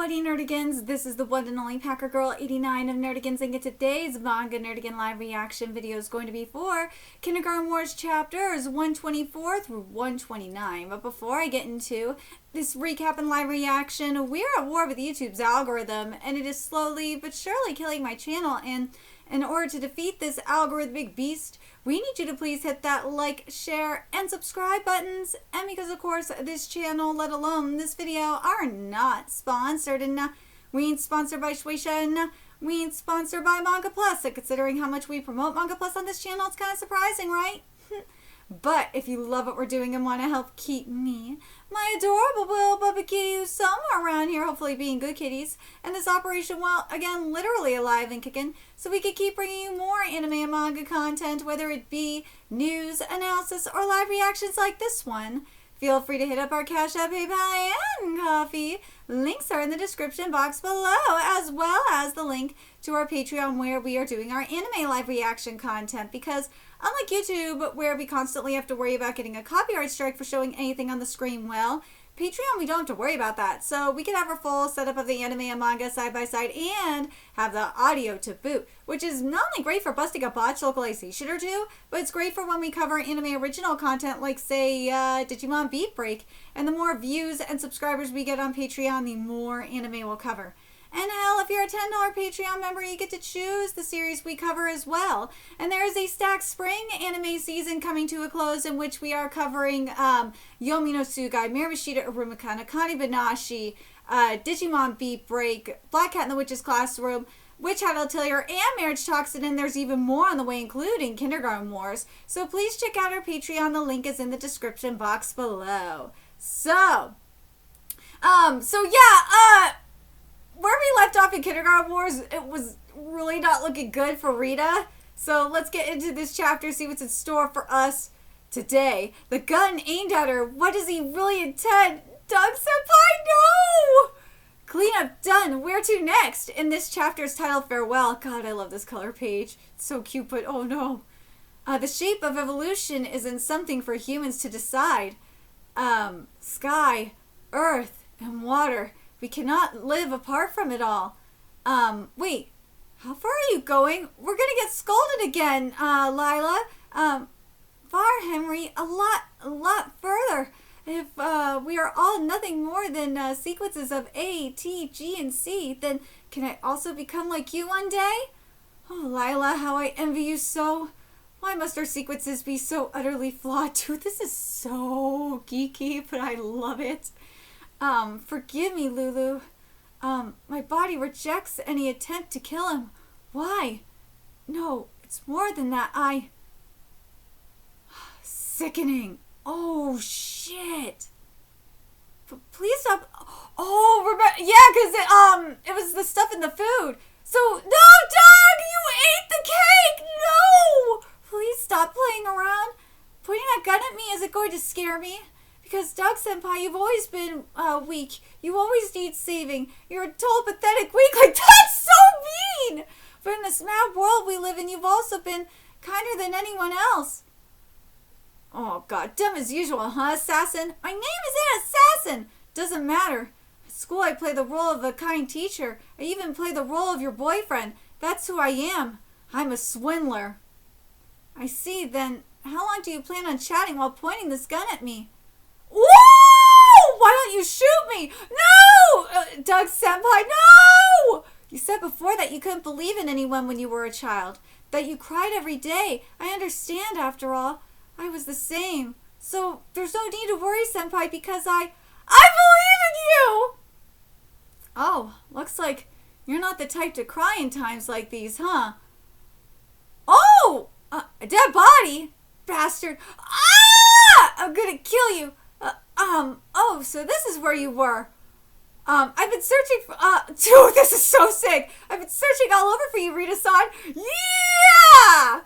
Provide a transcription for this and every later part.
Whatty Nerdigans, this is the one and only Packer Girl 89 of Nerdigans, and today's Manga Nerdigan live reaction video is going to be for Kindergarten Wars chapters 124 through 129. But before I get into this recap and live reaction, we're at war with YouTube's algorithm, and it is slowly but surely killing my channel. And in order to defeat this algorithmic beast, we need you to please hit that like, share, and subscribe buttons. And because, of course, this channel, let alone this video, are not sponsored. And we ain't sponsored by Shueisha, and we ain't sponsored by Manga Plus. So considering how much we promote Manga Plus on this channel, it's kind of surprising, right? But if you love what we're doing and want to help keep me, my adorable little Bubba Kitty, somewhere around here, hopefully being good kitties, and this operation, well, again, literally alive and kicking, so we can keep bringing you more anime and manga content, whether it be news, analysis, or live reactions like this one. Feel free to hit up our Cash App, PayPal, and Coffee. Links are in the description box below, as well as the link to our Patreon where we are doing our anime live reaction content, because unlike YouTube, where we constantly have to worry about getting a copyright strike for showing anything on the screen, well, Patreon, we don't have to worry about that. So we can have our full setup of the anime and manga side by side and have the audio to boot, which is not only great for busting a botched localization or two, but it's great for when we cover anime original content like, say, Digimon Beat Break. And the more views and subscribers we get on Patreon, the more anime we'll cover. And hell, if you're a $10 Patreon member, you get to choose the series we cover as well. And there is a stacked spring anime season coming to a close in which we are covering Yomi no Tsugai, Miramashita Urumaka, Nakani Banashi, Digimon Beat Break, Black Cat in the Witch's Classroom, Witch Hat Atelier, and Marriage Toxin, and there's even more on the way, including Kindergarten Wars. So please check out our Patreon. The link is in the description box below. So where we left off in Kindergarten Wars, it was really not looking good for Rita. So let's get into this chapter, see what's in store for us today. The gun aimed at her. What does he really intend? Doug Senpai, no! Cleanup done. Where to next? In this chapter's title, Farewell. God, I love this color page. It's so cute, but oh no. The shape of evolution isn't something for humans to decide. Sky, earth, and water. We cannot live apart from it all. Wait, how far are you going? We're gonna get scolded again, Lila. Far, Henry, a lot further. If we are all nothing more than sequences of A, T, G, and C, then can I also become like you one day? Oh, Lila, how I envy you so. Why must our sequences be so utterly flawed? Dude, this is so geeky, but I love it. Forgive me, Lulu. My body rejects any attempt to kill him. Why? No, it's more than that. Sickening. Oh, shit. Please stop. Oh, Rebecca. Yeah, because it was the stuff in the food. So, no, Doug, you ate the cake. No. Please stop playing around. Pointing that gun at me, is it going to scare me? Because, Doug Senpai, you've always been weak. You always need saving. You're a dull, pathetic weakling. That's so mean! But in this mad world we live in, you've also been kinder than anyone else. Oh, God, dumb as usual, huh, assassin? My name isn't Assassin. Doesn't matter. At school I play the role of a kind teacher. I even play the role of your boyfriend. That's who I am. I'm a swindler. I see, then how long do you plan on chatting while pointing this gun at me? Whoa! Why don't you shoot me? No! Doug Senpai, no! You said before that you couldn't believe in anyone when you were a child. That you cried every day. I understand, after all. I was the same. So there's no need to worry, Senpai, because I believe in you! Oh, looks like you're not the type to cry in times like these, huh? Oh! A dead body? Bastard. Ah! I'm gonna kill you. Oh, so this is where you were. I've been searching for, dude, this is so sick. I've been searching all over for you, Rita-san. Yeah!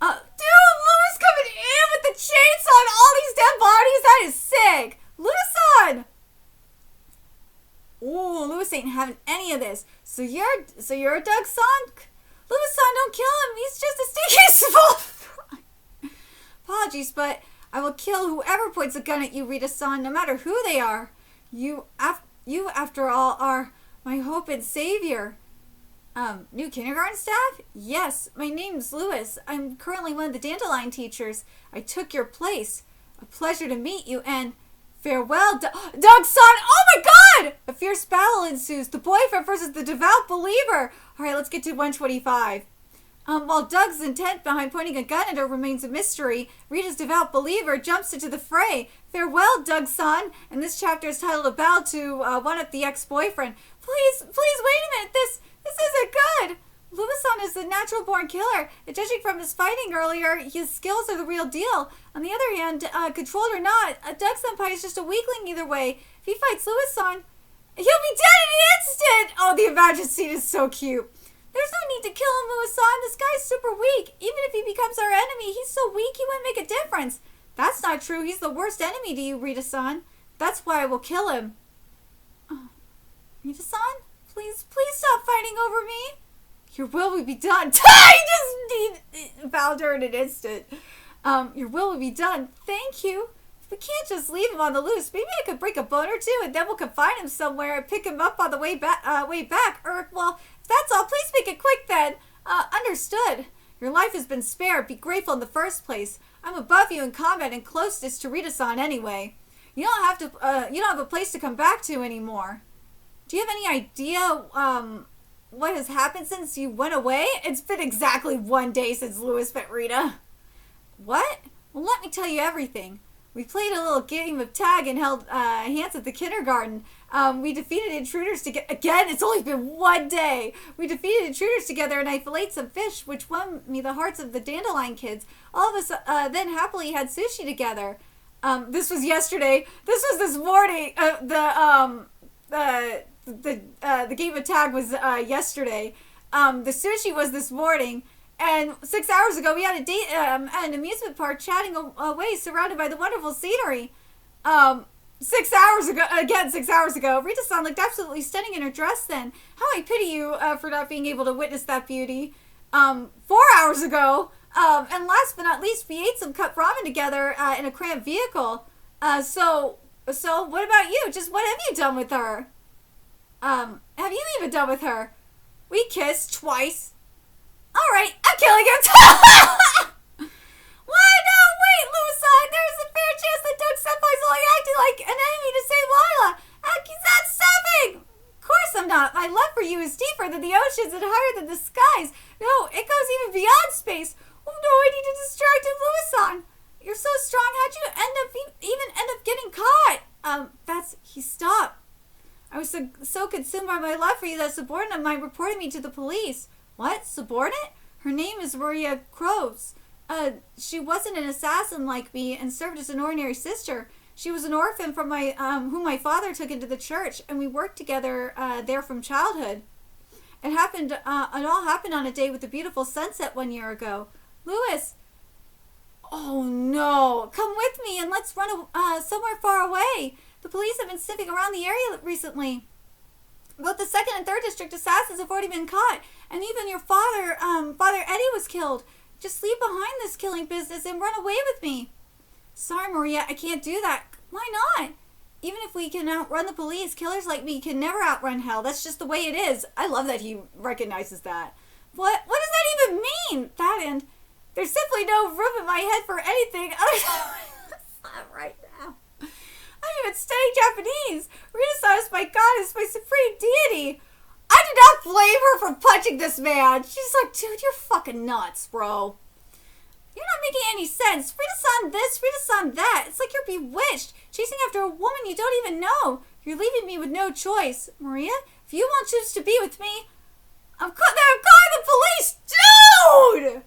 Dude, Louis coming in with the chainsaw and all these dead bodies. That is sick. Louis-san. Ooh, Louis ain't having any of this. So you're a Doug-san? Louis-san, don't kill him. He's just a stinky small. Apologies, but I will kill whoever points a gun at you, Rita-san, no matter who they are. You, after all, are my hope and savior. New kindergarten staff? Yes, my name's Lewis. I'm currently one of the dandelion teachers. I took your place. A pleasure to meet you, and farewell, Doug's son! Oh my god! A fierce battle ensues. The boyfriend versus the devout believer. Alright, let's get to 125. While Doug's intent behind pointing a gun at her remains a mystery, Rita's devout believer jumps into the fray. Farewell, Doug's son. And this chapter is titled A Battle to One-Up the Ex-Boyfriend. Please, wait a minute. This isn't good. Lewison is a natural-born killer, and judging from his fighting earlier, his skills are the real deal. On the other hand, controlled or not, Doug Senpai is just a weakling either way. If he fights Lewison, he'll be dead in an instant! Oh, the imagined scene is so cute. There's no need to kill him, Lewison. This guy's super weak. Even if he becomes our enemy, he's so weak he wouldn't make a difference. That's not true. He's the worst enemy to you, Rita-san. That's why I will kill him. Oh, Rita-san? Please stop fighting over me. Your will will be done. I just found her in an instant. Your will will be done. Thank you. We can't just leave him on the loose. Maybe I could break a bone or two, and then we'll confine him somewhere and pick him up on the way back. Or, well, if that's all, please make it quick then. Understood. Your life has been spared. Be grateful in the first place. I'm above you in combat and closest to Rita-san anyway. You don't have a place to come back to anymore. Do you have any idea, what has happened since you went away? It's been exactly 1 day since Lewis met Rita. What? Well, let me tell you everything. We played a little game of tag and held hands at the kindergarten. We defeated intruders together. Again, it's only been 1 day. We defeated intruders together, and I filleted some fish, which won me the hearts of the dandelion kids. All of us then happily had sushi together. This was yesterday. This was this morning. The game of tag was yesterday. The sushi was this morning. And 6 hours ago, we had a date at an amusement park, chatting away, surrounded by the wonderful scenery. 6 hours ago, Rita-san looked absolutely stunning in her dress then. How I pity you for not being able to witness that beauty. 4 hours ago, and last but not least, we ate some cup ramen together in a cramped vehicle. So what about you? Just what have you done with her? Have you even done with her? We kissed twice. Alright, I'm killing him. Why no? Wait, Lewison, there's a fair chance that Doug Senpai's only acting like an enemy to save Lila. He's not stopping. Of course I'm not. My love for you is deeper than the oceans and higher than the skies. No, it goes even beyond space. Oh no, I need to distract him, Lewison. You're so strong. How'd you even end up getting caught? He stopped. I was so consumed by my love for you that a subordinate of mine reported me to the police. What? Subordinate? Her name is Maria Kroos. She wasn't an assassin like me and served as an ordinary sister. She was an orphan from whom my father took into the church, and we worked together there from childhood. It all happened on a day with a beautiful sunset 1 year ago. Lewis! Oh no! Come with me and let's run somewhere far away. The police have been sniffing around the area recently. Both the 2nd and 3rd district assassins have already been caught, and even your father, Father Eddie, was killed. Just leave behind this killing business and run away with me. Sorry, Maria, I can't do that. Why not? Even if we can outrun the police, killers like me can never outrun hell. That's just the way it is. I love that he recognizes that. What does that even mean? That and there's simply no room in my head for anything other than right now. I even study Japanese. Rita-san is my goddess, my supreme deity. I do not blame her for punching this man. She's like, dude, you're fucking nuts, bro. You're not making any sense. Rita-san this, Rita-san that. It's like you're bewitched, chasing after a woman you don't even know. You're leaving me with no choice. Maria, if you won't choose to be with me, I'm calling the police. Dude!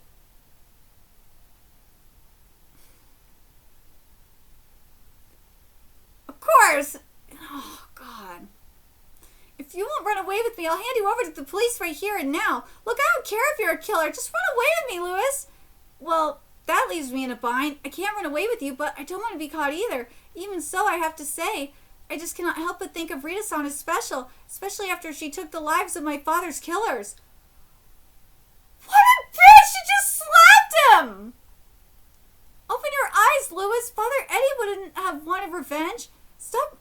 Of course. Oh, God. If you won't run away with me, I'll hand you over to the police right here and now. Look, I don't care if you're a killer. Just run away with me, Lewis. Well, that leaves me in a bind. I can't run away with you, but I don't want to be caught either. Even so, I have to say, I just cannot help but think of Rita-san as special, especially after she took the lives of my father's killers. What a bitch! She just slapped him! Open your eyes, Lewis. Father Eddie wouldn't have wanted revenge. Stop.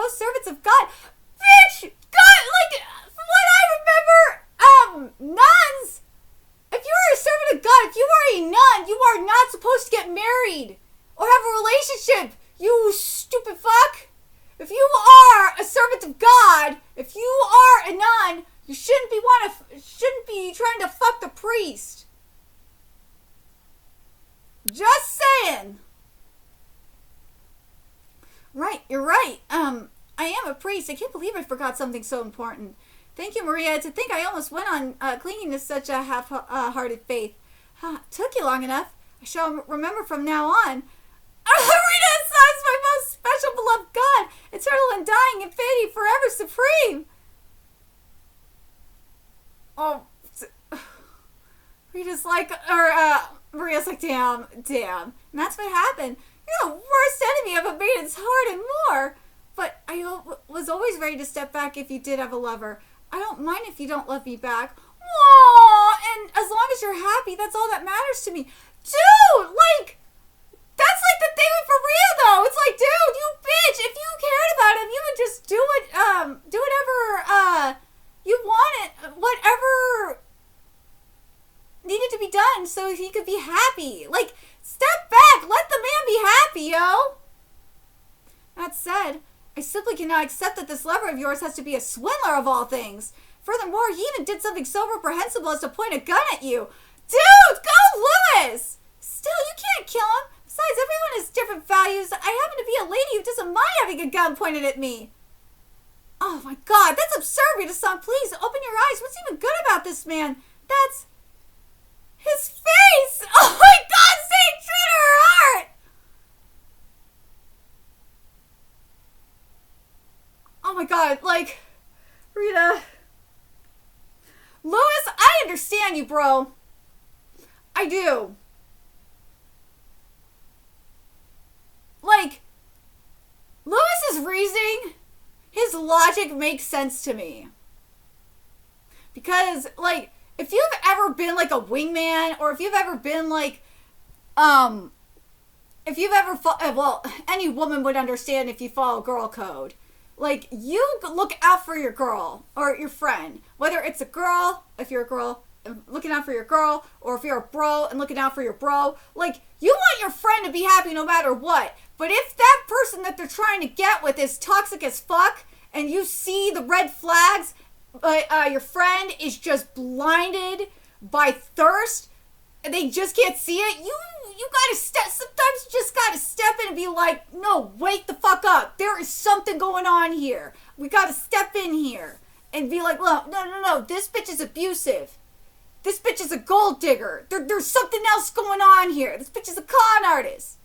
most servants of God. Bitch! God, like, from what I remember, nuns, if you are a servant of God, if you are a nun, you are not supposed to get married or have a relationship, you stupid fuck. If you are a servant of God, if you are a nun, you shouldn't be trying to fuck the priest. Just saying. Right, you're right. I am a priest. I can't believe I forgot something so important. Thank you, Maria. To think I almost went on clinging to such a half-hearted faith. Took you long enough. I shall remember from now on. Rita, it's my most special beloved God, eternal and dying, infinity, forever supreme. Oh, Rita's like, Maria's like, damn. And that's what happened. You're the worst enemy of a maiden's heart and more. But I was always ready to step back if you did have a lover. I don't mind if you don't love me back. Aww, and as long as you're happy, that's all that matters to me. Dude, like, that's like the thing with Maria, though. It's like, dude, you bitch, if you cared about him, you would just do whatever, you wanted, whatever needed to be done so he could be happy. Like, step back, let the man be happy, yo. That said, I simply cannot accept that this lover of yours has to be a swindler of all things. Furthermore, he even did something so reprehensible as to point a gun at you. Dude, go Lewis! Still, you can't kill him. Besides, everyone has different values. I happen to be a lady who doesn't mind having a gun pointed at me. Oh my God, that's absurd, Rita-san. Please, open your eyes. What's even good about this man? That's his face. Oh my God, stay true to her heart. Oh my God, like, Rita. Lewis, I understand you, bro. I do. Like, Lewis's reasoning, his logic makes sense to me. Because, like, if you've ever been, like, a wingman, or if you've ever been, like, if you've ever, well, any woman would understand if you follow girl code. Like, you look out for your girl, or your friend. Whether it's a girl, if you're a girl, looking out for your girl, or if you're a bro and looking out for your bro. Like, you want your friend to be happy no matter what. But if that person that they're trying to get with is toxic as fuck, and you see the red flags, but your friend is just blinded by thirst, and they just can't see it, you gotta sometimes you just gotta step in and be like, no, wake the fuck up. There is something going on here. We gotta step in here and be like, look, no, this bitch is abusive. This bitch is a gold digger. There's something else going on here. This bitch is a con artist.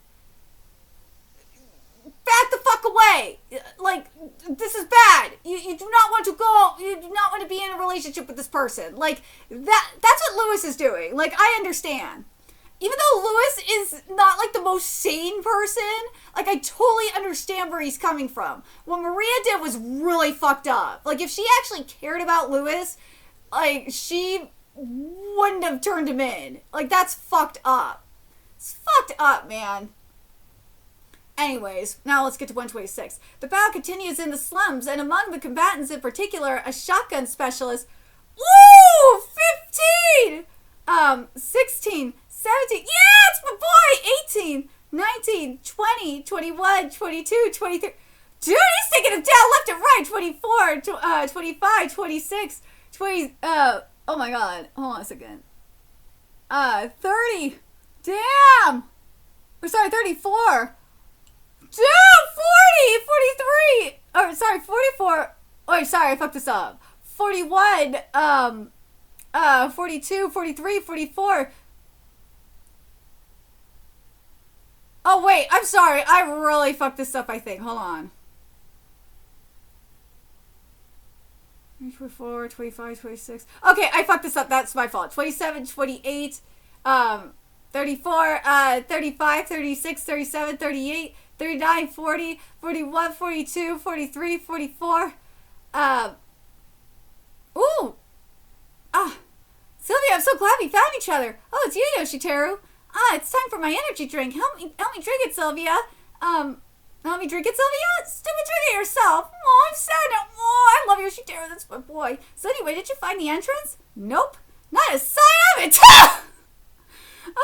Back the fuck away. Like, this is bad. You do not want to go. You do not want to be in a relationship with this person. Like, that's what Lewis is doing. Like, I understand. Even though Lewis is not, like, the most sane person, like, I totally understand where he's coming from. What Maria did was really fucked up. Like, if she actually cared about Lewis, like, she wouldn't have turned him in. Like, that's fucked up. It's fucked up, man. Anyways, now let's get to 126. The battle continues in the slums, and among the combatants in particular, a shotgun specialist. Ooh! 15! 16, 17. Yeah, it's my boy! 18, 19, 20, 21, 22, 23. Dude, he's taking him down left and right. 24, 25, 26, 20. Oh my God. Hold on a second. 30. Damn! Or sorry, 34. Dude, 40, 43. Oh, sorry, 44. Oh, sorry, I fucked this up. 41, 42, 43, 44. Oh, wait, I'm sorry. I really fucked this up, I think. Hold on. 24, 25, 26. Okay, I fucked this up. That's my fault. 27, 28, 34, 35, 36, 37, 38, 39, 40, 41, 42, 43, 44. Sylvia, I'm so glad we found each other. Oh, it's you, Yoshiteru. It's time for my energy drink. Help me drink it, Sylvia. Let me drink it, Sylvia? Stupid, drink it yourself. Oh, I'm sad now. Oh, I love you, Shitara. That's my boy. So anyway, did you find the entrance? Nope. Not a sign of it.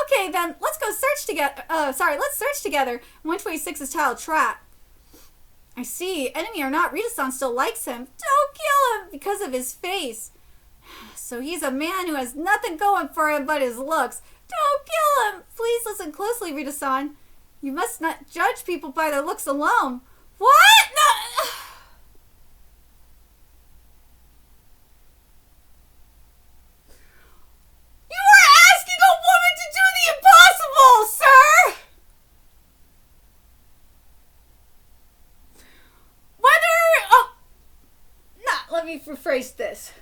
Okay, then let's go search together. Let's search together. 126's tiled trap. I see. Enemy or not, Rita-san still likes him. Don't kill him because of his face. So he's a man who has nothing going for him but his looks. Don't kill him. Please listen closely, Rita-san. You must not judge people by their looks alone. What? No. You are asking a woman to do the impossible, sir! Let me rephrase this.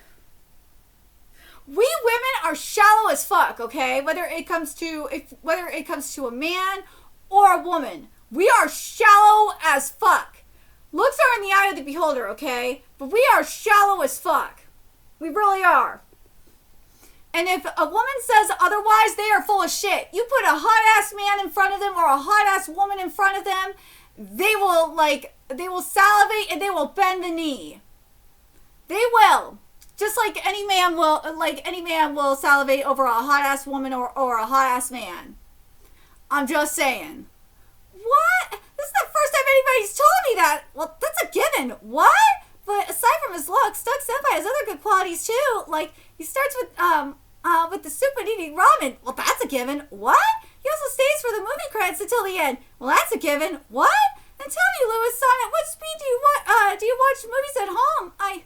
We women are shallow as fuck, okay? Whether it comes to a man or a woman, we are shallow as fuck. Looks are in the eye of the beholder, okay? But we are shallow as fuck. We really are. And if a woman says otherwise, they are full of shit. You put a hot-ass man in front of them or a hot-ass woman in front of them, they will salivate and they will bend the knee. They will. Just like any man will salivate over a hot-ass woman or a hot-ass man. I'm just saying. What? This is the first time anybody's told me that. Well, that's a given. What? But aside from his looks, Doug Senpai has other good qualities too. Like, he starts with the soup and eating ramen. Well, that's a given. What? He also stays for the movie credits until the end. Well, that's a given. What? And tell me, Louis-san, at what speed do you watch movies at home? I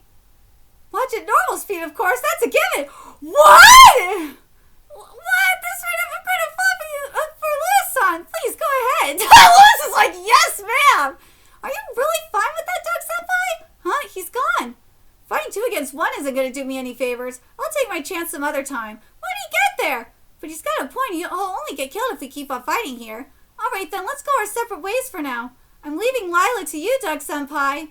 watch at normal speed, of course. That's a given. What? What? This might have been a fun for Louis-san. Please go ahead. Louis is like, yes, ma'am. Are you really fine with that, Doug Senpai? Huh? He's gone. Fighting 2 against 1 isn't going to do me any favors. I'll take my chance some other time. When did he get there? But he's got a point. He'll only get killed if we keep on fighting here. All right, then. Let's go our separate ways for now. I'm leaving Lila to you, Doug Senpai.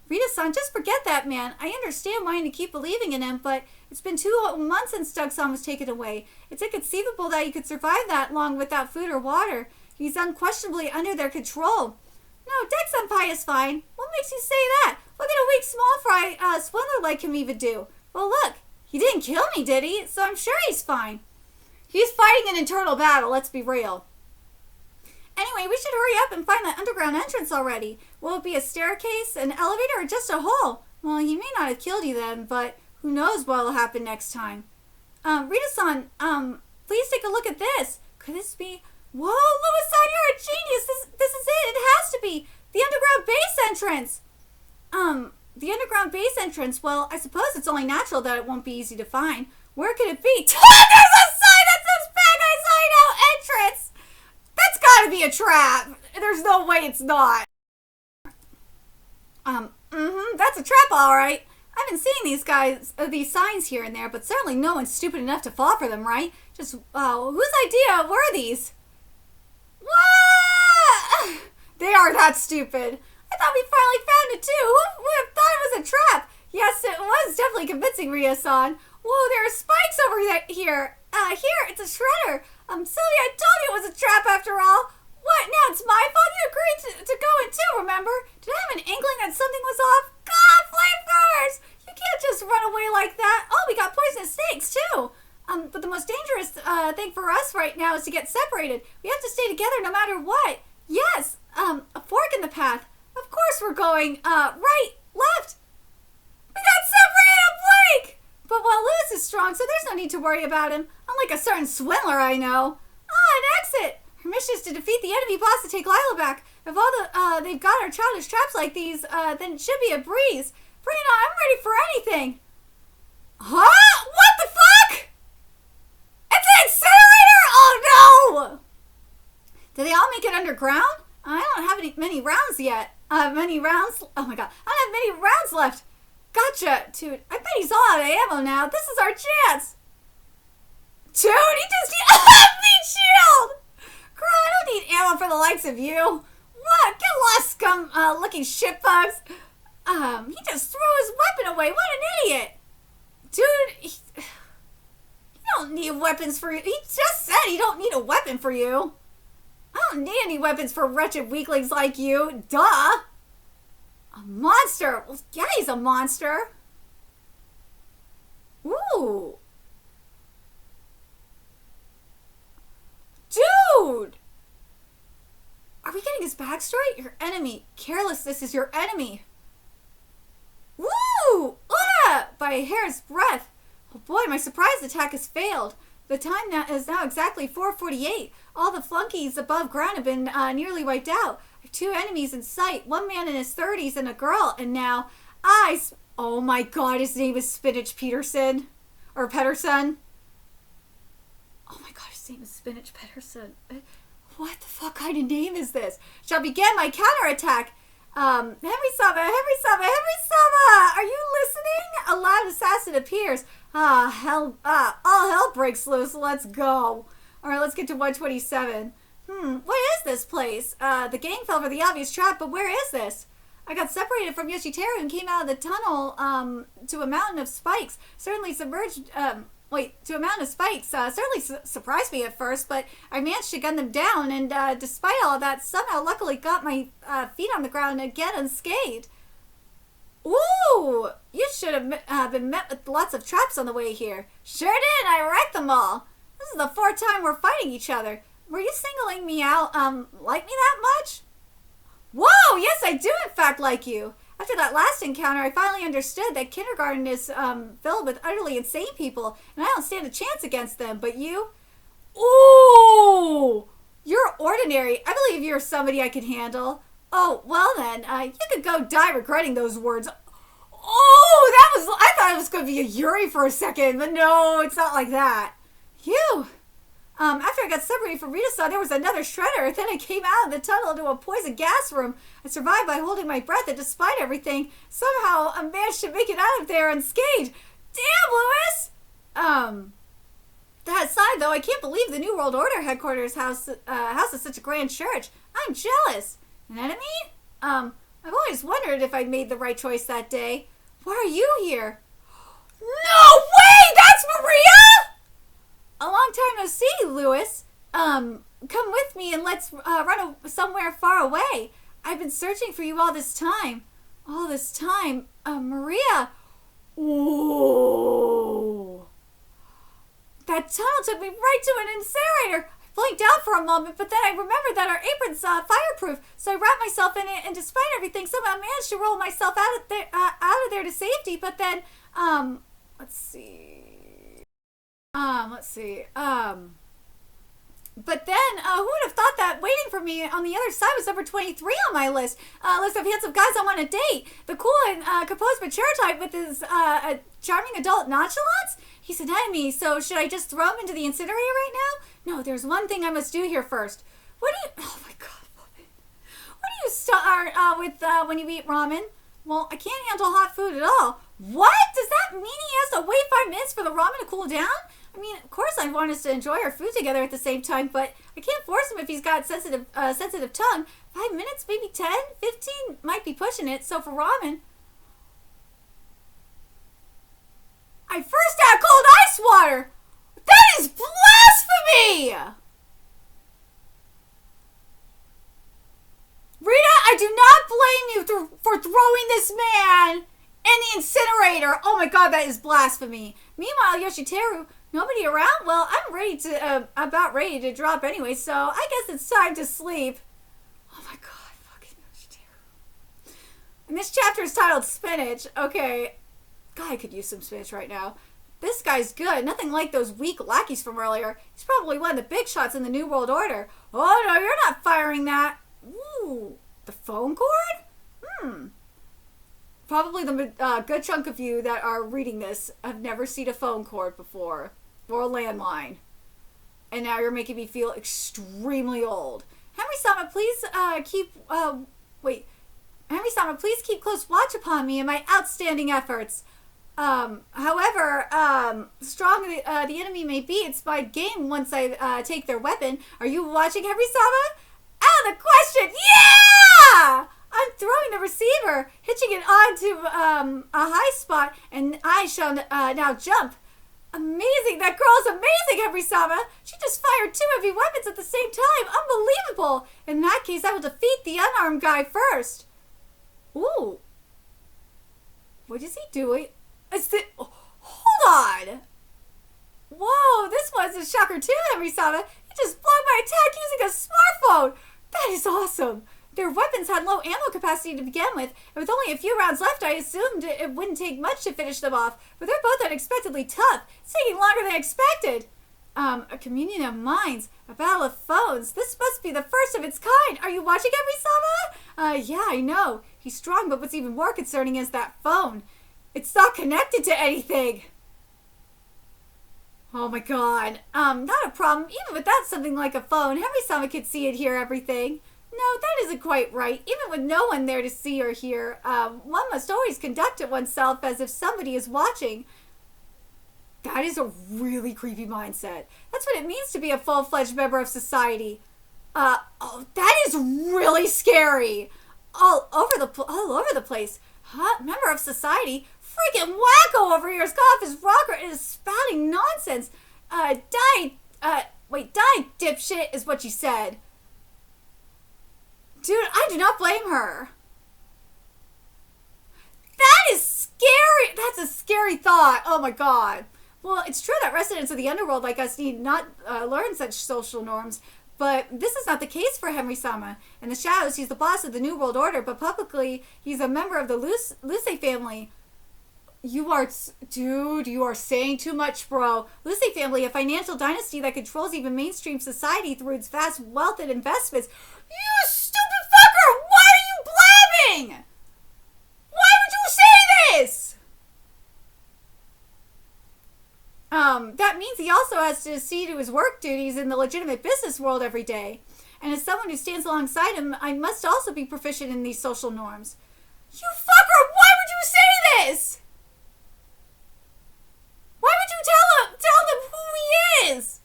Rita-san, just forget that man. I understand wanting to keep believing in him, but it's been 2 months since Doug-san was taken away. It's inconceivable that he could survive that long without food or water. He's unquestionably under their control. No, Doug-senpai is fine. What makes you say that? What can a weak, small fry swindler like him even do? Well, look, he didn't kill me, did he? So I'm sure he's fine. He's fighting an internal battle, let's be real. Anyway, we should hurry up and find that underground entrance already. Will it be a staircase, an elevator, or just a hole? Well, he may not have killed you then, but who knows what will happen next time. Rita-san, please take a look at this. Could this be... Whoa, Louis-san, you're a genius. This is it. It has to be. The underground base entrance. The underground base entrance, well, I suppose it's only natural that it won't be easy to find. Where could it be? There's a sign that says Paradise Hideout entrance. That's gotta be a trap. There's no way it's not. That's a trap, all right. I've been seeing these signs here and there, but certainly no one's stupid enough to fall for them, right? Just, whose idea were these? What? They are that stupid. I thought we finally found it too. Who would have thought it was a trap? Yes, it was definitely convincing, Ria-san. Whoa, there are spikes over here. Here, it's a shredder. Sylvia, I told you it was a trap after all. What, now it's my fault? You agreed to go in too, remember? Did I have an inkling that something was off? God, flamethrowers! You can't just run away like that. Oh, we got poisonous snakes too. But the most dangerous thing for us right now is to get separated. We have to stay together no matter what. Yes, a fork in the path. Of course we're going, right, left. We got separated a blink! But Lewis is strong, so there's no need to worry about him. Unlike a certain swindler I know. An exit! Her mission is to defeat the enemy boss to take Lila back. If they've got our childish traps like these, then it should be a breeze. Bring it on, I'm ready for anything. Huh? What the fuck? It's an incinerator? Oh no! Did they all make it underground? I don't have many rounds yet. Many rounds? Oh my god. I don't have many rounds left. Gotcha, dude. I bet he's all out of ammo now. This is our chance. Dude, he just needs meat shield. Girl, I don't need ammo for the likes of you. What? Get lost, scum looking shitbugs. He just threw his weapon away. What an idiot. Dude, you don't need weapons for you. He just said he don't need a weapon for you. I don't don't need any weapons for wretched weaklings like you. Duh! A monster! Well, yeah, he's a monster. Ooh. Dude! Are we getting his backstory? Your enemy. Careless, this is your enemy. Woo! Ah! By a hair's breadth. Oh boy, my surprise attack has failed. The time now is now exactly 4:48. All the flunkies above ground have been nearly wiped out. I have 2 enemies in sight. One man in his 30s and a girl. And now oh my god, his name is Spinach Peterson. Or Pedersen. Oh my god, his name is Spinach Pedersen. What the fuck kind of name is this? Shall begin my counterattack. Henry-sama, are you listening? A loud assassin appears. All hell breaks loose. Let's go. All right, let's get to 127. What is this place? The gang fell for the obvious trap, but where is this? I got separated from Yoshiteru and came out of the tunnel to a mountain of spikes. Certainly submerged. To a mountain of spikes. Certainly surprised me at first, but I managed to gun them down, and despite all that, somehow luckily got my feet on the ground again unscathed. Ooh! You should have been met with lots of traps on the way here. Sure did! I wrecked them all! This is the 4th time we're fighting each other. Were you singling me out, like me that much? Whoa! Yes, I do in fact like you! After that last encounter, I finally understood that kindergarten is filled with utterly insane people, and I don't stand a chance against them, but you? Ooh! You're ordinary. I believe you're somebody I can handle. Oh, well then, you could go die regretting those words. Oh, I thought it was going to be a Yuri for a second, but no, it's not like that. You! After I got separated from Rita-san, there was another shredder. Then I came out of the tunnel into a poison gas room. I survived by holding my breath, and despite everything, somehow I managed to make it out of there unscathed. Damn, Louis! That aside, though, I can't believe the New World Order headquarters houses such a grand church. I'm jealous. An enemy? I've always wondered if I made the right choice that day. Why are you here? No way! That's Maria! A long time no see, Louis. Come with me and let's run somewhere far away. I've been searching for you all this time. All this time. Maria. Ooh. That tunnel took me right to an incinerator. I blinked out for a moment, but then I remembered that our apron's fireproof, so I wrapped myself in it, and despite everything, somehow managed to roll myself out of there to safety. But then, let's see. But then, who would have thought that waiting for me on the other side was number 23 on my list? List of handsome guys I want to date. The cool and composed mature type with his charming adult nonchalance? He's an enemy, so should I just throw him into the incinerator right now? No, there's one thing I must do here first. Oh my god, woman. What do you start with when you eat ramen? Well, I can't handle hot food at all. What? Does that mean he has to wait 5 minutes for the ramen to cool down? I mean, of course I want us to enjoy our food together at the same time, but I can't force him if he's got sensitive tongue. 5 minutes, maybe 10, 15, might be pushing it. So for ramen, I first add cold ice water. That is blasphemy! Rita, I do not blame you for throwing this man in the incinerator. Oh my god, that is blasphemy. Meanwhile, Yoshiteru, nobody around? Well, I'm about ready to drop anyway, so I guess it's time to sleep. Oh my god, fucking Yoshiteru. And this chapter is titled Spinach. Okay. God, I could use some spinach right now. This guy's good. Nothing like those weak lackeys from earlier. He's probably one of the big shots in the New World Order. Oh no, you're not firing that. Ooh, the phone cord? Probably the good chunk of you that are reading this have never seen a phone cord before. Or a landline. And now you're making me feel extremely old. Henry-sama, please Henry-sama, please keep close watch upon me and my outstanding efforts. However strong the enemy may be, it's my game once I take their weapon. Are you watching, Henry-sama? Out of the question! Yeah! I'm throwing the receiver, hitching it onto a high spot, and I shall now jump. Amazing! That girl's amazing, Henry-sama! She just fired 2 heavy weapons at the same time! Unbelievable! In that case, I will defeat the unarmed guy first. Ooh. What is he doing? Hold on! Whoa, this one's a shocker too, Henry-sama! He just blocked my attack using a smartphone! That is awesome! Their weapons had low ammo capacity to begin with, and with only a few rounds left, I assumed it wouldn't take much to finish them off. But they're both unexpectedly tough. It's taking longer than expected. A communion of minds, a battle of phones. This must be the first of its kind. Are you watching, Henry-sama? Yeah, I know. He's strong, but what's even more concerning is that phone. It's not connected to anything. Oh my god. Not a problem. Even without something like a phone, Henry-sama could see and hear everything. No, that isn't quite right. Even with no one there to see or hear, one must always conduct oneself as if somebody is watching. That is a really creepy mindset. That's what it means to be a full-fledged member of society. Oh, that is really scary. All over the place. Huh? Member of society? Freaking wacko over here is caught off his rocker and is spouting nonsense. Die, dipshit, is what you said. Dude, I do not blame her. That is scary. That's a scary thought. Oh my god. Well, it's true that residents of the underworld like us need not learn such social norms, but this is not the case for Henry-sama. In the shadows, he's the boss of the New World Order, but publicly, he's a member of the Luce family. You are saying too much, bro. Luce family, a financial dynasty that controls even mainstream society through its vast wealth and investments. You stupid fucker! Why are you blabbing? Why would you say this? That means he also has to see to his work duties in the legitimate business world every day. And as someone who stands alongside him, I must also be proficient in these social norms. You fucker! Why would you say this? Why would you tell them who he is?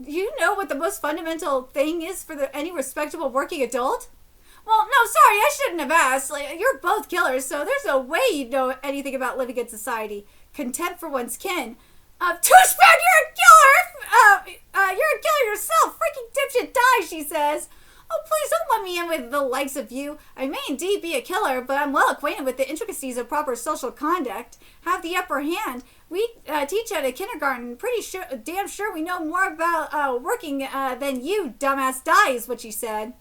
Do you know what the most fundamental thing is for any respectable working adult? Well, no, sorry, I shouldn't have asked. You're both killers, so there's no way you'd know anything about living in society. Contempt for one's kin. Douchebag, you're a killer! You're a killer yourself! Freaking dipshit, die, she says. Oh, please don't let me in with the likes of you. I may indeed be a killer, but I'm well acquainted with the intricacies of proper social conduct. Have the upper hand. We teach at a kindergarten. Damn sure we know more about working than you, dumbass. Die, is what she said.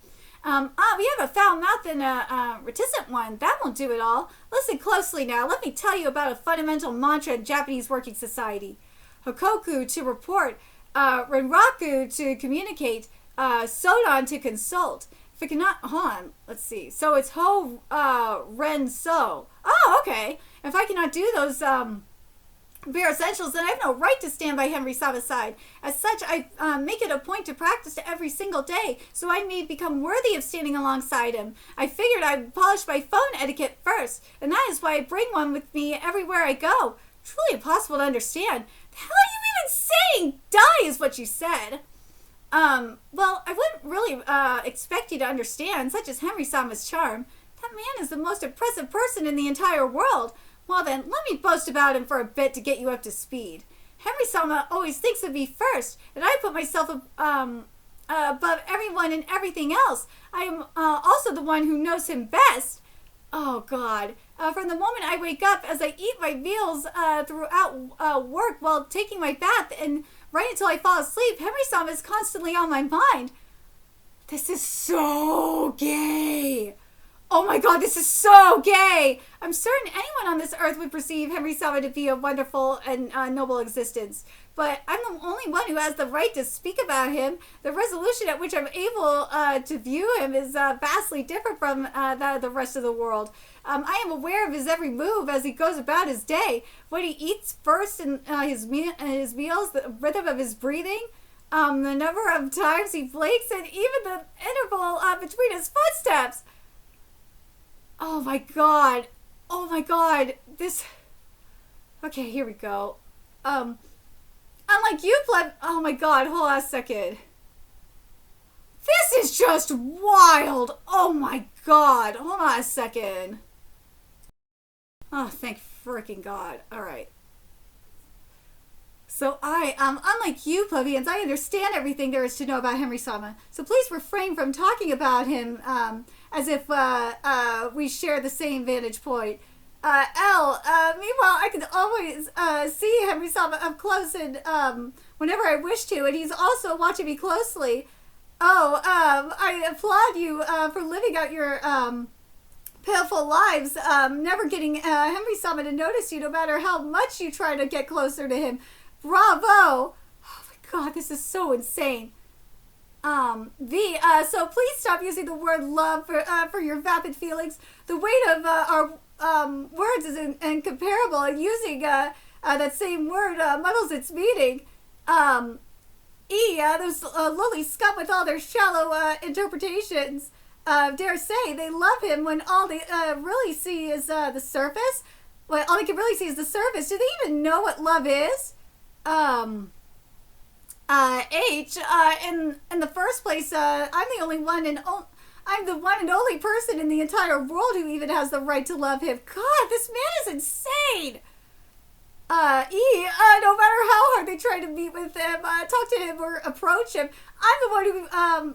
We have a foul mouth and a reticent one. That won't do it all. Listen closely now. Let me tell you about a fundamental mantra in Japanese working society. Hokoku to report, Renraku to communicate, Sodan to consult. If it cannot, hold on, let's see. So it's Ho, Ren, So. Oh, okay. If I cannot do those, bare essentials, then I have no right to stand by Henry-sama's side. As such, I make it a point to practice every single day, so I may become worthy of standing alongside him. I figured I'd polish my phone etiquette first, and that is why I bring one with me everywhere I go. Truly impossible to understand. The hell are you even saying? Die is what you said. Well, I wouldn't really expect you to understand, such as Henry-sama's charm. That man is the most impressive person in the entire world. Well then, let me boast about him for a bit to get you up to speed. Henry-sama always thinks of me first, and I put myself above everyone and everything else. I am also the one who knows him best. Oh God. From the moment I wake up, as I eat my meals throughout work while taking my bath, and right until I fall asleep, Henry-sama is constantly on my mind. This is so gay. Oh my God, this is so gay. I'm certain anyone on this earth would perceive Henry-sama to be a wonderful and noble existence. But I'm the only one who has the right to speak about him. The resolution at which I'm able to view him is vastly different from that of the rest of the world. I am aware of his every move as he goes about his day. What he eats first in his meals, the rhythm of his breathing, the number of times he blinks, and even the interval between his footsteps. Oh my God. Oh my God. This. Okay, here we go. Unlike you, pleb. Oh my God. Hold on a second. This is just wild. Oh my God. Hold on a second. Oh, thank freaking God. All right. So unlike you, Plebeians, I understand everything there is to know about Henry Sama. So please refrain from talking about him as if we share the same vantage point. Meanwhile, I can always see Henry Sama up close and whenever I wish to, and he's also watching me closely. I applaud you for living out your pitiful lives, never getting Henry Sama to notice you, no matter how much you try to get closer to him. Bravo! Oh my god, this is so insane. So please stop using the word love for your vapid feelings. The weight of our words is incomparable, and using that same word muddles its meaning. Those lowly scum with all their shallow interpretations, dare say they love him when all they really see is the surface. Well, all they can really see is the surface. Do they even know what love is? In the first place, I'm the only one and I'm the one and only person in the entire world who even has the right to love him. God, this man is insane. No matter how hard they try to meet with him, talk to him or approach him, I'm the one who, I'm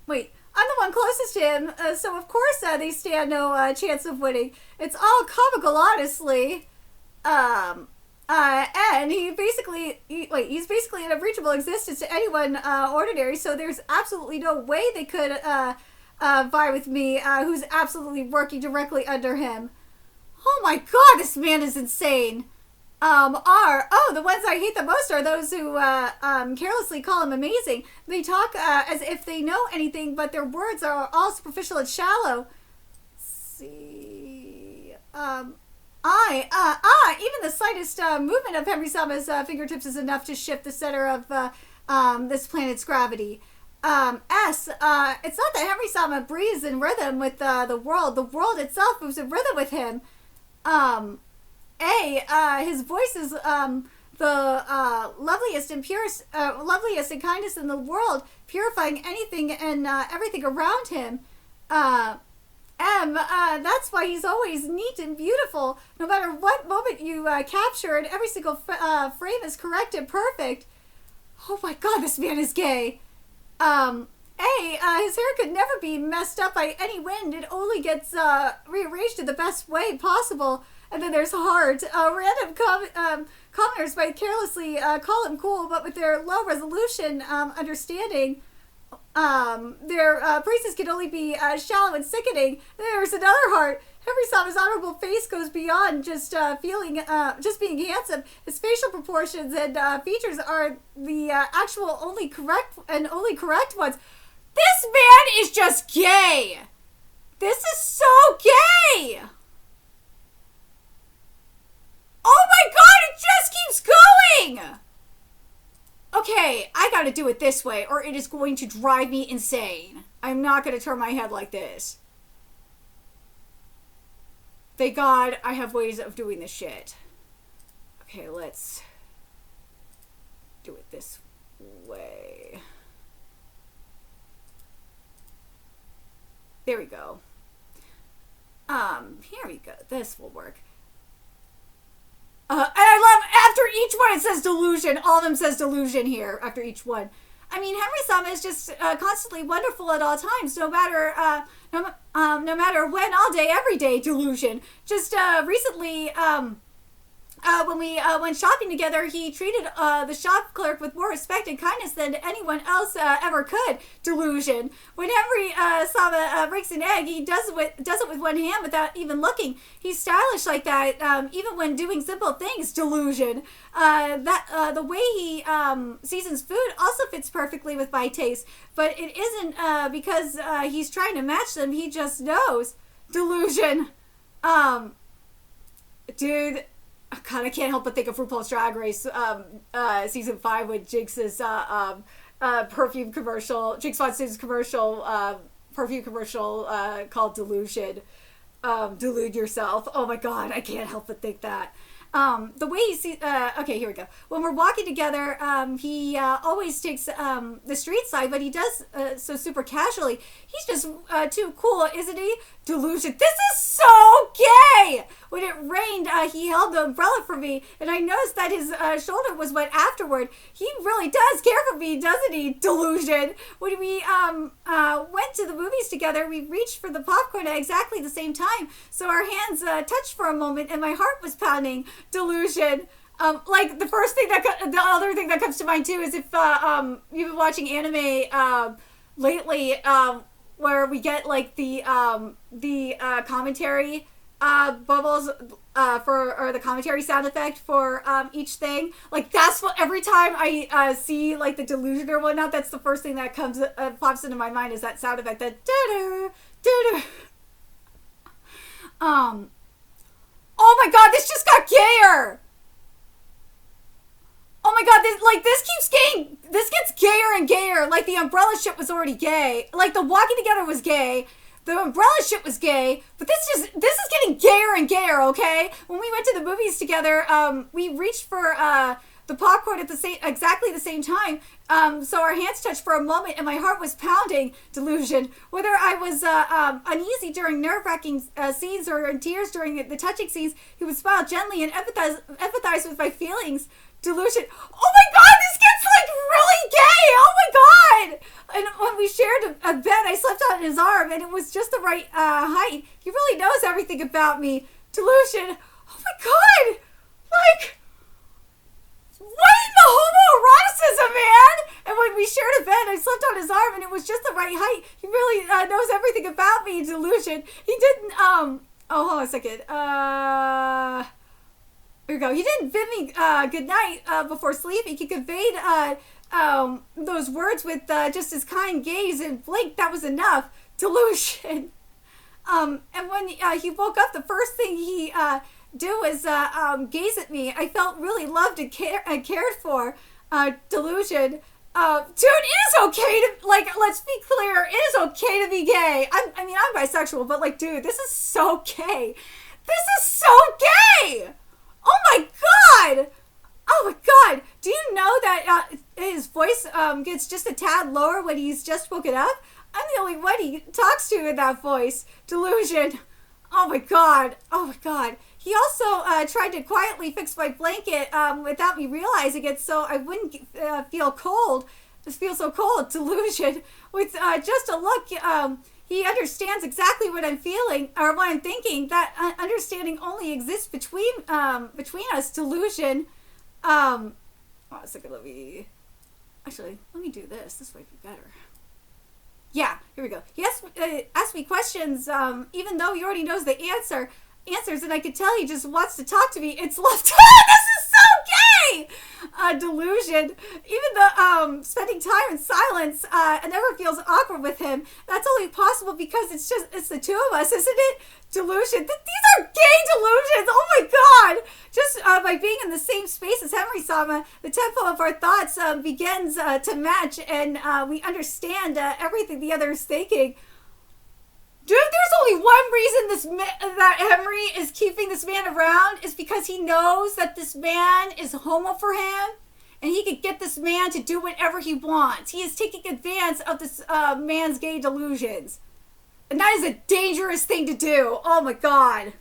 the one closest to him, so of course they stand no chance of winning. It's all comical, honestly. And he's basically an unreachable existence to anyone ordinary, so there's absolutely no way they could vie with me, who's absolutely working directly under him. Oh my god, this man is insane. The ones I hate the most are those who carelessly call him amazing. They talk as if they know anything, but their words are all superficial and shallow. Let's see. Even the slightest movement of Henry Sama's fingertips is enough to shift the center of this planet's gravity. It's not that Henry Sama breathes in rhythm with the world. The world itself moves in rhythm with him. His voice is the loveliest and purest, loveliest and kindest in the world, purifying anything and everything around him. That's why he's always neat and beautiful. No matter what moment you capture, and every single frame is correct and perfect. Oh my god, this man is gay. His hair could never be messed up by any wind. It only gets rearranged in the best way possible. And then there's Heart. Random commoners might carelessly call him cool, but with their low resolution understanding, their praises can only be shallow and sickening. There's another Heart. Henry Sama's honorable face goes beyond just being handsome. His facial proportions and features are the actual only correct ones. This man is just gay. This is so gay. Oh my god, it just keeps going. Okay, I gotta do it this way or it is going to drive me insane. I'm not gonna turn my head like this. Thank God I have ways of doing this shit. Okay, let's do it this way. There we go. Here we go. This will work. And I love, after each one it says delusion. All of them says delusion here after each one. I mean, Henry Sama is just constantly wonderful at all times, no matter no matter when, all day, every day. Delusion. Just recently, when we went shopping together, he treated the shop clerk with more respect and kindness than anyone else ever could. Delusion. When Henry Sama breaks an egg, he does it with one hand without even looking. He's stylish like that, even when doing simple things. Delusion. The way he seasons food also fits perfectly with my taste, but it isn't because he's trying to match them. He just knows. Delusion. Dude. God, I can't help but think of RuPaul's Drag Race season 5 with Jinx's perfume commercial, Jinx Monsoon's commercial, perfume commercial called Delusion. Delude yourself. Oh my God, I can't help but think that. The way he sees, okay, here we go. When we're walking together, he always takes the street side, but he does so super casually. He's just too cool, isn't he? Delusion. This is so gay! When it rained, he held the umbrella for me, and I noticed that his shoulder was wet afterward. He really does care for me, doesn't he? Delusion. When we went to the movies together, we reached for the popcorn at exactly the same time, so our hands touched for a moment, and my heart was pounding. Delusion. Like the other thing that comes to mind too is if you've been watching anime lately, where we get like the commentary bubbles or the commentary sound effect for each thing. Like that's what every time I see like the delusion or whatnot, that's the first thing that comes pops into my mind is that sound effect. That doo doo. Oh my god, this just got gayer! Oh my god, this gets gayer and gayer. Like the umbrella shit was already gay. Like the walking together was gay. The umbrella shit was gay. But this is getting gayer and gayer, okay? When we went to the movies together, we reached for the popcorn at exactly the same time. So our hands touched for a moment and my heart was pounding. Delusion. Whether I was uneasy during nerve-wracking scenes or in tears during the touching scenes, he would smile gently and empathize with my feelings. Delusion. Oh my god, this gets like really gay. Oh my god. And when we shared a bed, I slept on his arm and it was just the right height. He really knows everything about me. Delusion. Oh my god. Like, what in the homoeroticism, man? And when we shared a bed, I slept on his arm and it was just the right height. He really knows everything about me. Delusion. He didn't, oh, hold on a second. Here we go. He didn't bid me good night before sleeping. He conveyed those words with just his kind gaze and blink. That was enough. Delusion. And when he woke up, the first thing he did was gaze at me. I felt really loved and cared for. Delusion. Dude, it is okay to, like, let's be clear. It is okay to be gay. I mean, I'm bisexual, but, like, dude, this is so gay. This is so gay! Oh my god! Oh my god! Do you know that his voice gets just a tad lower when he's just woken up? I'm the only one he talks to in that voice. Delusion. Oh my god. Oh my god. He also tried to quietly fix my blanket without me realizing it so I wouldn't feel cold. Just feel so cold. Delusion. With just a look, he understands exactly what I'm feeling or what I'm thinking. That understanding only exists between us. Delusion. Oh, a second. Let me do this. This might be better. Yeah, here we go. He asked me questions, even though he already knows the answers, and I could tell he just wants to talk to me. It's love. This is so gay! Delusion. Even the spending time in silence never feels awkward with him. That's only possible because it's the two of us, isn't it? Delusion. These are gay delusions. Oh my god! Just by being in the same space as Henry-sama, the tempo of our thoughts begins to match, and we understand everything the other is thinking. Dude, there's only one reason that Henry is keeping this man around is because he knows that this man is homo for him, and he could get this man to do whatever he wants. He is taking advantage of this man's gay delusions. And that is a dangerous thing to do. Oh my god.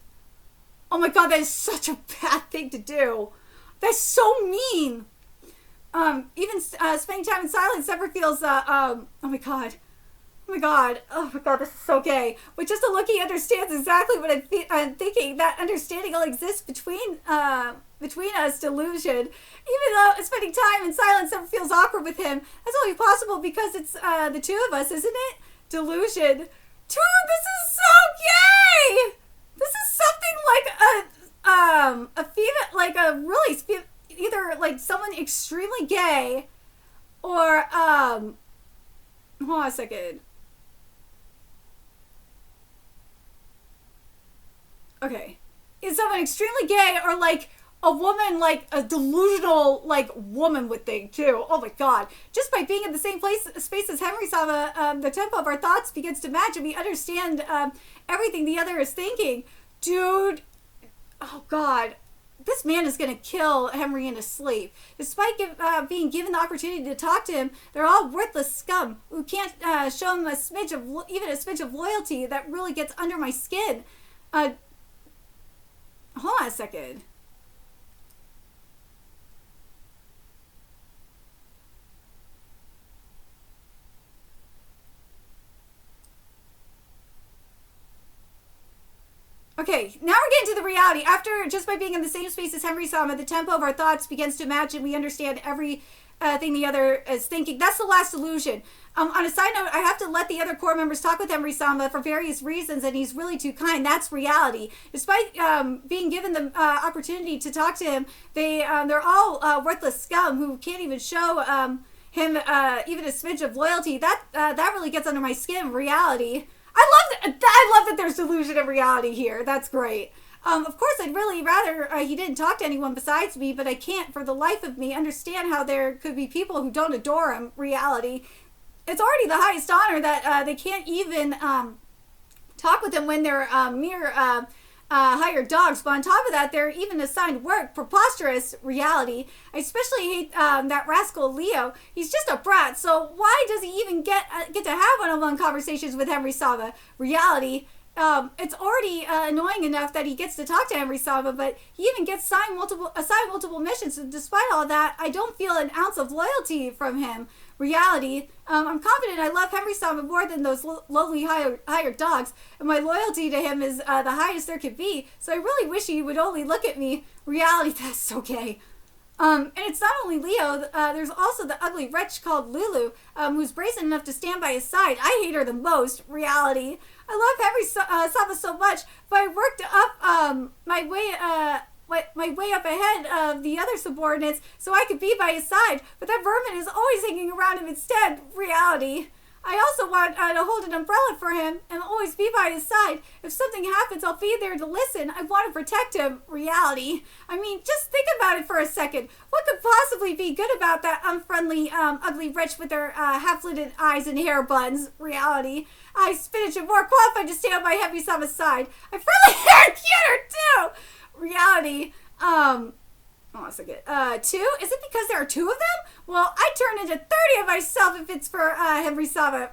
Oh my god, that is such a bad thing to do. That's so mean. Even spending time in silence never feels, oh my god. Oh my god. Oh my god, this is so gay. With just a look, he understands exactly what I'm thinking. That understanding will exist between us. Delusion. Even though spending time in silence never feels awkward with him, that's only possible because it's the two of us, isn't it? Delusion. Dude, this is so gay! This is something like a female, like a really, either like someone extremely gay, or, hold on a second. Okay. Is someone extremely gay, or like a woman, like a delusional, like woman would think too. Oh my god. Just by being in the same space as Henry-sama, the tempo of our thoughts begins to match and we understand everything the other is thinking. Dude. Oh god. this man is going to kill Henry in his sleep. Despite being given the opportunity to talk to him, they're all worthless scum who can't show him even a smidge of loyalty that really gets under my skin. Hold on a second. Okay, now we're getting to the reality. After, just by being in the same space as Henry Sama, the tempo of our thoughts begins to match and we understand every thing the other is thinking. That's the last illusion. On a side note, I have to let the other core members talk with Henry Sama for various reasons, and he's really too kind. That's reality. Despite being given the opportunity to talk to him, they're all worthless scum who can't even show him even a smidge of loyalty. That really gets under my skin. Reality. I love that there's delusion of reality here. That's great. Of course, I'd really rather he didn't talk to anyone besides me, but I can't for the life of me understand how there could be people who don't adore him. Reality. It's already the highest honor that they can't even talk with him when they're mere hired dogs. But on top of that, they're even assigned work. Preposterous. Reality. I especially hate that rascal Leo. He's just a brat. So why does he even get to have one-on-one conversations with Henry Sama? Reality. It's already annoying enough that he gets to talk to Henry Sama, but he even gets assigned multiple missions. And despite all that, I don't feel an ounce of loyalty from him. Reality. I'm confident I love Henry Sama more than those lowly hired dogs, and my loyalty to him is the highest there could be. So I really wish he would only look at me. Reality. That's so gay. And it's not only Leo, there's also the ugly wretch called Lulu, who's brazen enough to stand by his side. I hate her the most. Reality. I love Henry Sama so much, but I worked up my way up ahead of the other subordinates so I could be by his side, but that vermin is always hanging around him instead. Reality. I also want to hold an umbrella for him and always be by his side. If something happens, I'll be there to listen. I want to protect him. Reality. I mean, just think about it for a second. What could possibly be good about that unfriendly, ugly wretch with their half-lidded eyes and hair buns? Reality. I, Spinach, am more qualified to stay on my Henry Sama's side. I friendly hair cuter too. Reality. Hold on a second. 2? Is it because there are 2 of them? Well, I'd turn into 30 of myself if it's for Henry Sama.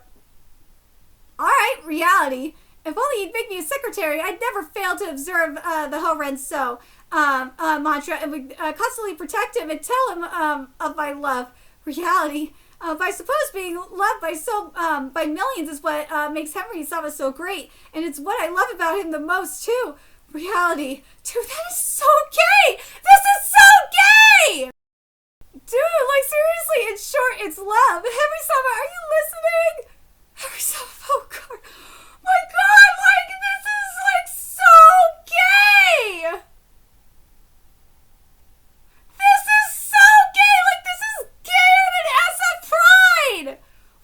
Alright, reality. If only he'd make me a secretary, I'd never fail to observe the Ho-Ren So mantra and would constantly protect him and tell him of my love. Reality. But I suppose being loved by millions is what makes Henry Sama so great, and it's what I love about him the most too. Reality. Dude, that is so gay! This is so gay! Dude, like seriously, in short, it's love. Henry Sama, are you listening? Henry Sama, oh god. My god, like, this is like so gay! This is so gay! Like, this is gayer than SF Pride!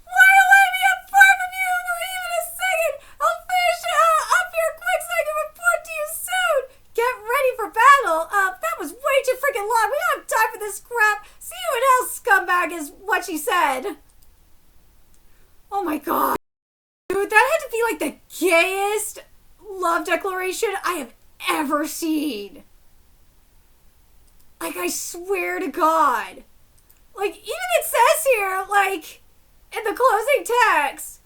Why do I want to be apart from you for even a second? I'll finish up here quick so I can report to you soon! Get ready for battle! That was way too freaking long. We don't have time for this crap. See you in hell, scumbag, is what she said. Oh my god. Dude, that had to be like the gayest love declaration I have ever seen. Like, I swear to God. Like, even it says here, like, in the closing text,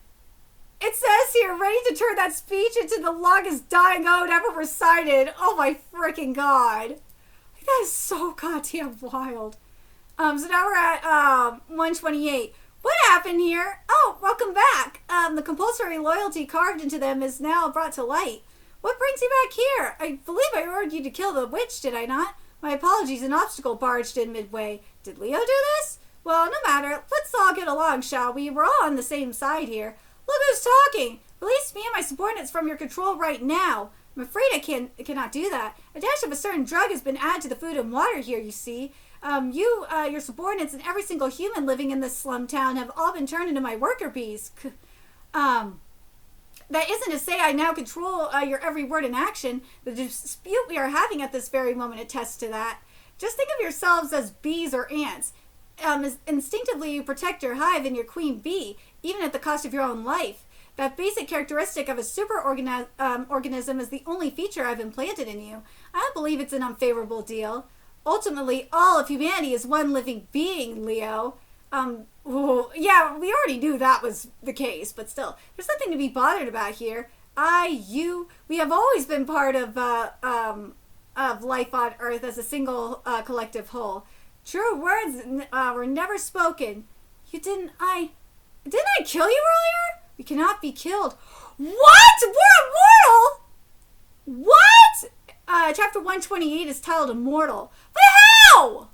it says here, ready to turn that speech into the longest dying ode ever recited. Oh my freaking god. Like, that is so goddamn wild. So now we're at 128. What happened here? Oh, welcome back. The compulsory loyalty carved into them is now brought to light. What brings you back here? I believe I ordered you to kill the witch, did I not? My apologies, an obstacle barged in midway. Did Leo do this? Well, no matter. Let's all get along, shall we? We're all on the same side here. Look who's talking. Release me and my subordinates from your control right now. I'm afraid I cannot do that. A dash of a certain drug has been added to the food and water here, you see. Your subordinates, and every single human living in this slum town have all been turned into my worker bees. That isn't to say I now control your every word and action. The dispute we are having at this very moment attests to that. Just think of yourselves as bees or ants. As instinctively you protect your hive and your queen bee, even at the cost of your own life. That basic characteristic of a organism is the only feature I've implanted in you. I don't believe it's an unfavorable deal. Ultimately, all of humanity is one living being, Leo. Yeah, we already knew that was the case, but still, there's nothing to be bothered about here. We have always been part of life on Earth as a single collective whole. True words were never spoken. Didn't I kill you earlier? We cannot be killed. What? We're immortal? What? Chapter 128 is titled Immortal. But how?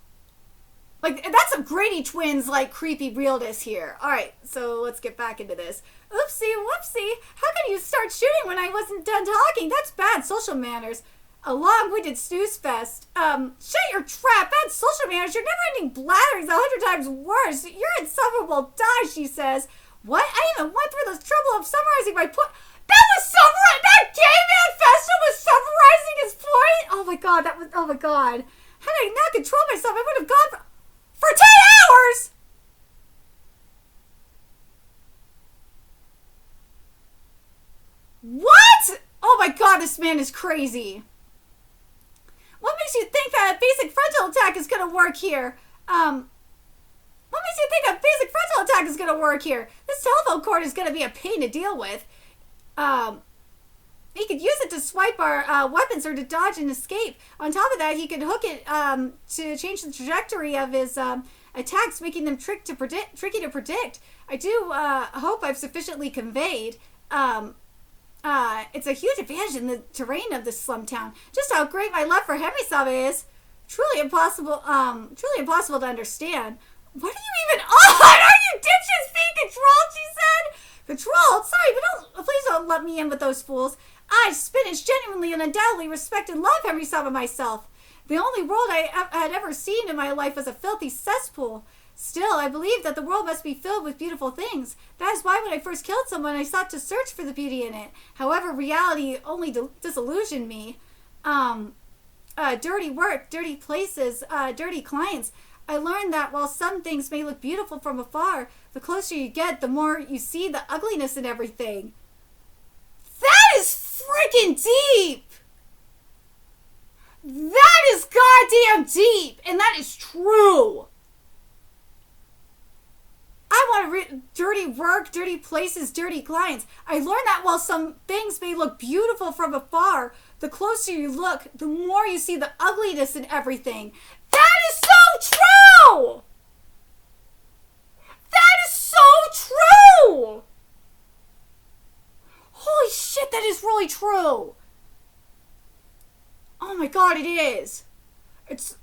Like, that's some Grady Twins, like, creepy realness here. Alright, so let's get back into this. Oopsie, whoopsie. How could you start shooting when I wasn't done talking? That's bad social manners. A long-winded snooze fest. Shut your trap. Bad social manners. Your never-ending blattering's 100 times worse. Your insufferable die, she says. What? I even went through the trouble of summarizing my point. That gay manifesto was summarizing his point? Oh my god. Had I not controlled myself, I would have gone for 10 hours! What? Oh my god, this man is crazy. What makes you think that a basic frontal attack is gonna work here? This telephone cord is gonna be a pain to deal with. He could use it to swipe our weapons or to dodge and escape. On top of that, he could hook it to change the trajectory of his attacks, making them tricky to predict. I do hope I've sufficiently conveyed. It's a huge advantage in the terrain of this slum town. Just how great my love for Henry-sama is. Truly impossible to understand. What are you even on? Are you dipshits being controlled, she said? Controlled? Sorry, but please don't let me in with those fools. I, Spinach, genuinely and undoubtedly respect and love Henry-sama myself. The only world I had ever seen in my life was a filthy cesspool. Still, I believe that the world must be filled with beautiful things. That is why when I first killed someone, I sought to search for the beauty in it. However, reality only disillusioned me. Dirty work, dirty places, dirty clients. I learned that while some things may look beautiful from afar, the closer you get, the more you see the ugliness in everything. That is freaking deep! That is goddamn deep! And that is true! I want to read dirty work, dirty places, dirty clients. I learned that while some things may look beautiful from afar, the closer you look, the more you see the ugliness in everything. That is so true! That is so true! Holy shit, that is really true. Oh my god, it is. It's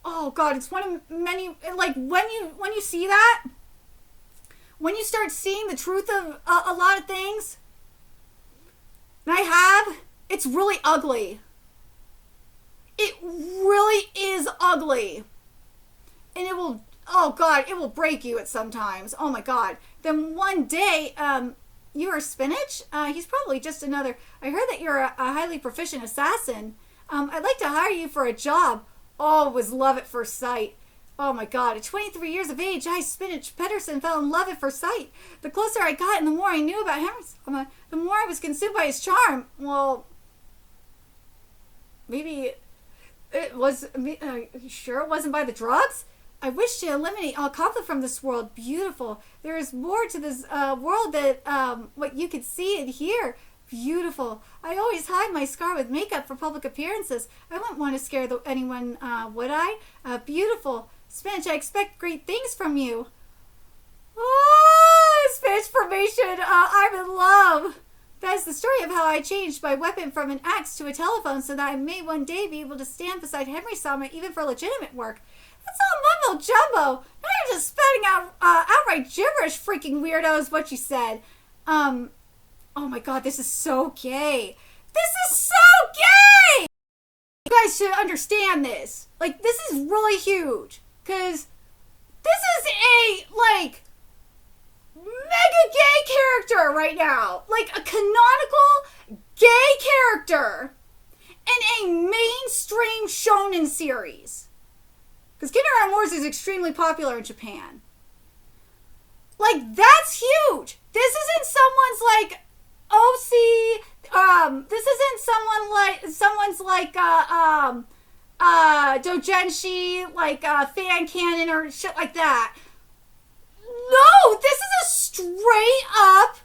one of many, like, when you see that, when you start seeing the truth of a lot of things, and it's really ugly. It really is ugly. And it will, it will break you at sometimes. Oh my god. Then one day, you are Spinach? He's probably just another, I heard that you're a highly proficient assassin. I'd like to hire you for a job. Oh, it was love at first sight. Oh my god, at 23 years of age, I, Spinach Pedersen, fell in love at first sight. The closer I got and the more I knew about him, the more I was consumed by his charm. Well, maybe it was, sure it wasn't by the drugs? I wish to eliminate all conflict from this world. Beautiful. There is more to this world than what you could see and hear. Beautiful. I always hide my scar with makeup for public appearances. I wouldn't want to scare anyone, would I? Beautiful. Spinach, I expect great things from you. Oh, Spinach formation. I'm in love. That is the story of how I changed my weapon from an axe to a telephone so that I may one day be able to stand beside Henry-sama even for legitimate work. That's all mumbo jumbo. Now you're just spouting out outright gibberish, freaking weirdo, is what you said. Oh my god, this is so gay. This is so gay! You guys should understand this. Like, this is really huge. Because this is a, like, mega gay character right now. Like, a canonical gay character in a mainstream shonen series. Because Kindergarten Wars is extremely popular in Japan. Like, that's huge. This isn't someone's like OC. This isn't someone's like doujinshi, like fan canon or shit like that. No, this is a straight up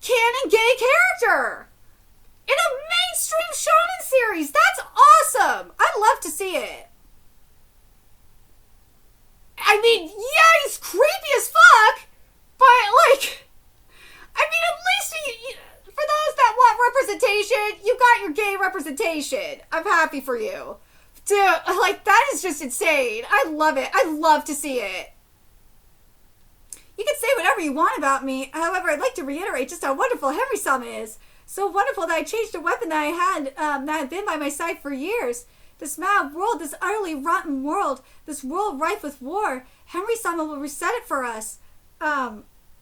canon gay character in a mainstream shonen series. That's awesome. I'd love to see it. I mean, yeah, he's creepy as fuck, but like, I mean, at least for those that want representation, you got your gay representation. I'm happy for you. Dude, like, that is just insane. I love it. I love to see it. You can say whatever you want about me. However, I'd like to reiterate just how wonderful Henry-sama is. So wonderful that I changed a weapon that I had, that had been by my side for years. This mad world, this utterly rotten world, this world rife with war, Henry-sama will reset it for us.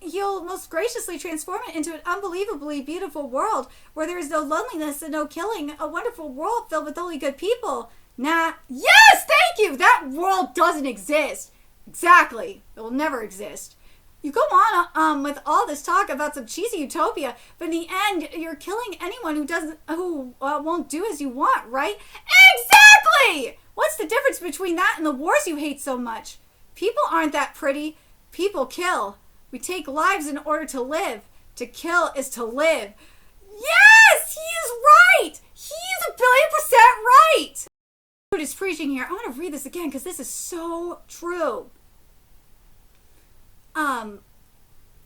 He'll most graciously transform it into an unbelievably beautiful world where there is no loneliness and no killing, a wonderful world filled with only good people. Nah. Yes, thank you! That world doesn't exist. Exactly. It will never exist. You go on with all this talk about some cheesy utopia, but in the end, you're killing anyone who won't do as you want, right? Exactly! What's the difference between that and the wars you hate so much? People aren't that pretty. People kill. We take lives in order to live. To kill is to live. Yes! He is right! He's 1,000,000,000% right! Dude is preaching here. I want to read this again because this is so true.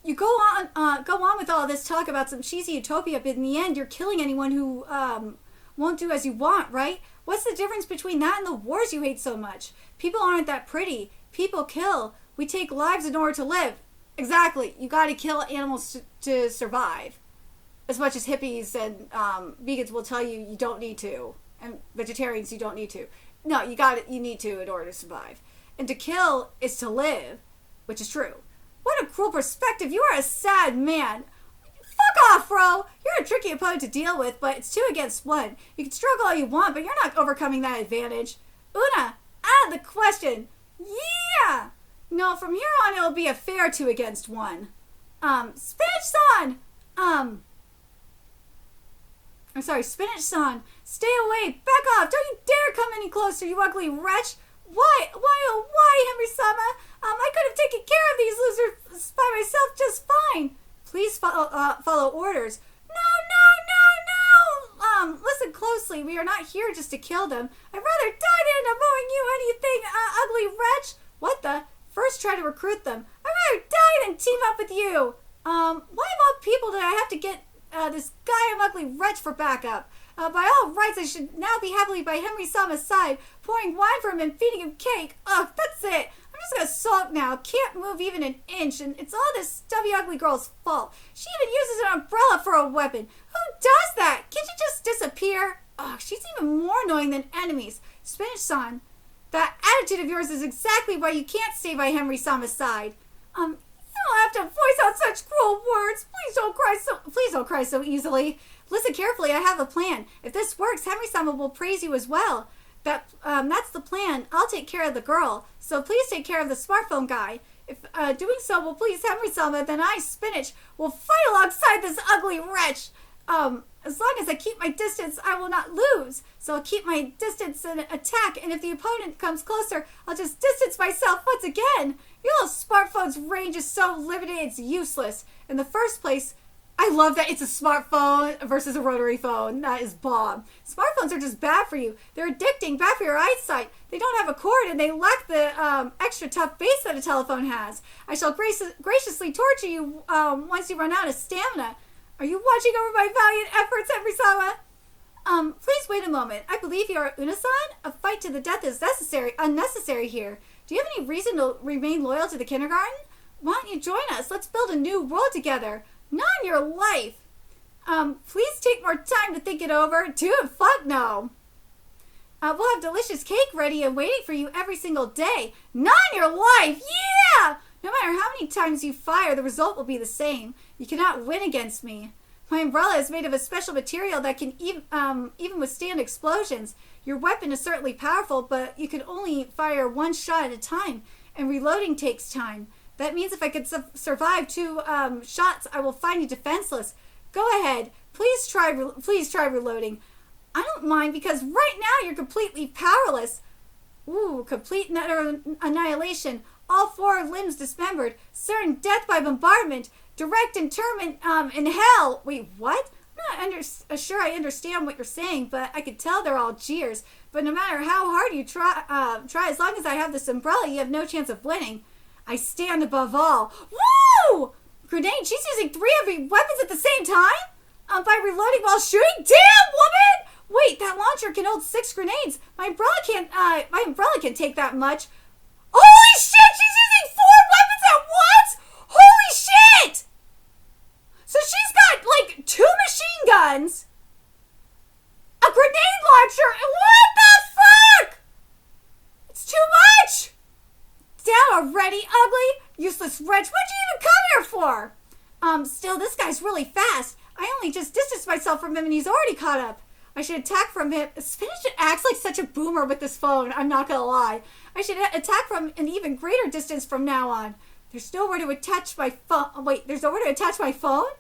You go on with all this talk about some cheesy utopia, but in the end, you're killing anyone who won't do as you want, right? What's the difference between that and the wars you hate so much? People aren't that pretty. People kill. We take lives in order to live. Exactly. You got to kill animals to survive. As much as hippies and vegans will tell you don't need to, and vegetarians you don't need to. No, you need to in order to survive. And to kill is to live, which is true. What a cruel perspective. You are a sad man. Fuck off, bro. You're a tricky opponent to deal with, but it's 2 against 1. You can struggle all you want, but you're not overcoming that advantage. Una, out of the question. Yeah. No, from here on it'll be a fair 2 against 1. Spinach-san. I'm sorry, Spinach-san. Stay away. Back off. Don't you dare come any closer, you ugly wretch. Why, oh, why, Henry-sama? I could have taken care of these losers by myself just fine. Please follow orders. No. Listen closely. We are not here just to kill them. I'd rather die than owing you anything, ugly wretch. What the? First try to recruit them. I'd rather die than team up with you. Why of all people did I have to get this guy of ugly wretch for backup? By all rights, I should now be happily by Henry-sama's side, pouring wine for him and feeding him cake. Ugh, that's it. I'm just gonna sulk now. Can't move even an inch, and it's all this stubby ugly girl's fault. She even uses an umbrella for a weapon. Who does that? Can't you just disappear? Ugh, she's even more annoying than enemies. Spinach-san, that attitude of yours is exactly why you can't stay by Henry-sama's side. You don't have to voice out such cruel words. Please don't cry so easily. Listen carefully, I have a plan. If this works, Henry-sama will praise you as well. That's the plan. I'll take care of the girl. So please take care of the smartphone guy. If doing so will please Henry-sama, then I, Spinach, will fight alongside this ugly wretch. As long as I keep my distance, I will not lose. So I'll keep my distance and attack, and if the opponent comes closer, I'll just distance myself once again. Your little smartphone's range is so limited, it's useless. In the first place, I love that it's a smartphone versus a rotary phone. That is bomb. Smartphones are just bad for you. They're addicting, bad for your eyesight. They don't have a cord, and they lack the extra tough base that a telephone has. I shall graciously torture you once you run out of stamina. Are you watching over my valiant efforts, Henry-sama? Please wait a moment. I believe you are Una-san. A fight to the death is unnecessary here. Do you have any reason to remain loyal to the kindergarten? Why don't you join us? Let's build a new world together. Not in your life. Please take more time to think it over. Dude, fuck no. We'll have delicious cake ready and waiting for you every single day. Not in your life. Yeah! No matter how many times you fire, the result will be the same. You cannot win against me. My umbrella is made of a special material that can even withstand explosions. Your weapon is certainly powerful, but you can only fire one shot at a time, and reloading takes time. That means if I could survive 2 shots, I will find you defenseless. Go ahead. Please try reloading. I don't mind because right now you're completely powerless. Ooh, complete annihilation. All 4 limbs dismembered. Certain death by bombardment. Direct internment in hell. Wait, what? I'm not sure I understand what you're saying, but I could tell they're all jeers. But no matter how hard you try, as long as I have this umbrella, you have no chance of winning. I stand above all. Woo! Grenade, she's using 3 heavy weapons at the same time? By reloading while shooting? Damn, woman! Wait, that launcher can hold 6 grenades. My umbrella can't take that much. Holy shit, she's using 4 weapons at once? Holy shit! So she's got, like, 2 machine guns, a grenade launcher, and what the fuck? It's too much! Down already, ugly, useless wretch. What'd you even come here for? Still, this guy's really fast. I only just distanced myself from him and he's already caught up. I should attack from him. Spinach acts like such a boomer with this phone, I'm not gonna lie. I should attack from an even greater distance from now on. There's nowhere to attach my phone. Wait, there's nowhere to attach my phone?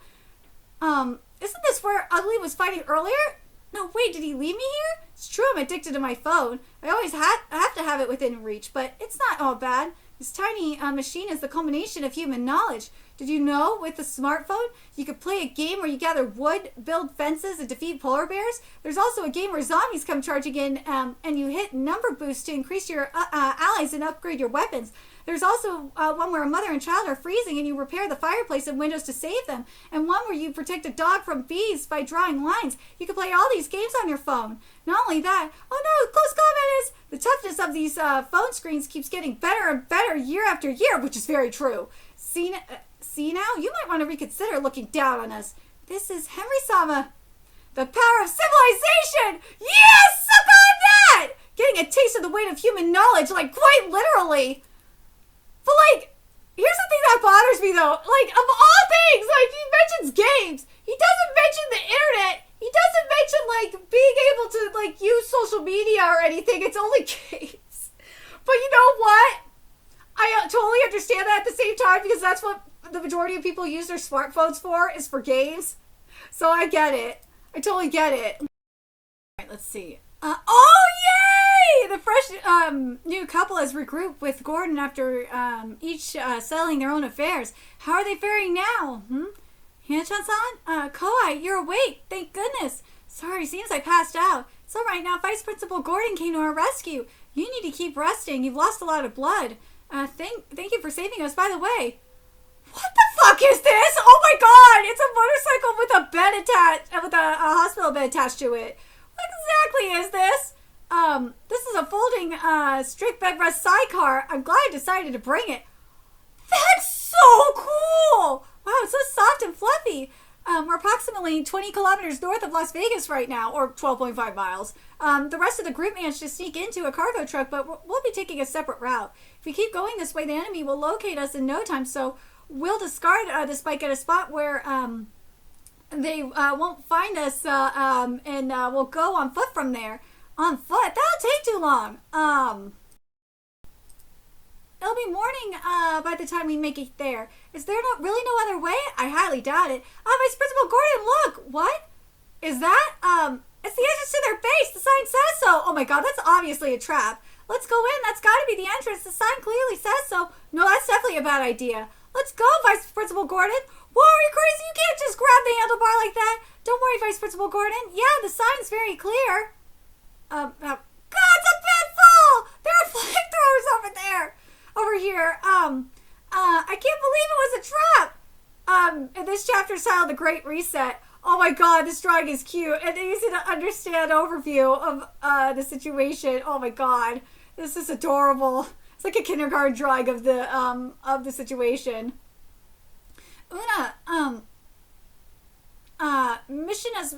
Isn't this where Ugly was fighting earlier? No, wait, did he leave me here? It's true, I'm addicted to my phone. I always have to have it within reach, but it's not all bad. This tiny machine is the culmination of human knowledge. Did you know with the smartphone, you could play a game where you gather wood, build fences, and defeat polar bears? There's also a game where zombies come charging in, and you hit number boost to increase your allies and upgrade your weapons. There's also one where a mother and child are freezing and you repair the fireplace and windows to save them. And one where you protect a dog from bees by drawing lines. You can play all these games on your phone. Not only that, oh no, close combat is, the toughness of these phone screens keeps getting better and better year after year, which is very true. See now? You might want to reconsider looking down on us. This is Henry-sama. The power of civilization! Yes! Suck on that! Getting a taste of the weight of human knowledge, like quite literally. But like, here's the thing that bothers me though. Like, of all things, like, he mentions games. He doesn't mention the internet. He doesn't mention, like, being able to, like, use social media or anything. It's only games. But you know what? I totally understand that at the same time because that's what the majority of people use their smartphones for, is for games. So I get it. I totally get it. All right, let's see. Oh, yay! The fresh new couple has regrouped with Gordon after each settling their own affairs. How are they faring now? Hanchan-san? Kohai, you're awake. Thank goodness. Sorry, seems I passed out. It's all right now. Vice Principal Gordon came to our rescue. You need to keep resting. You've lost a lot of blood. Thank you for saving us. By the way, what the fuck is this? Oh my god! It's a motorcycle with a bed attached, with a hospital bed attached to it. What exactly is this? This is a folding, strict bed rest sidecar. I'm glad I decided to bring it. That's so cool! Wow, it's so soft and fluffy. We're approximately 20 kilometers north of Las Vegas right now, or 12.5 miles. The rest of the group managed to sneak into a cargo truck, but we'll be taking a separate route. If we keep going this way, the enemy will locate us in no time, so we'll discard this bike at a spot where they won't find us, and we'll go on foot from there. On foot? That'll take too long. It'll be morning by the time we make it there. Is there really no other way? I highly doubt it. Vice Principal Gordon, look! What? Is that? It's the entrance to their base. The sign says so. Oh my god, that's obviously a trap. Let's go in. That's gotta be the entrance. The sign clearly says so. No, that's definitely a bad idea. Let's go, Vice Principal Gordon. Whoa, are you crazy? You can't just grab the handlebar like that. Don't worry, Vice Principal Gordon. Yeah, the sign's very clear. God, it's a pitfall! There are flamethrowers over there. Over here. I can't believe it was a trap. In this chapter is titled The Great Reset. Oh my god, this drawing is cute and easy to understand overview of the situation. Oh my god. This is adorable. It's like a kindergarten drawing of the situation. Una, mission has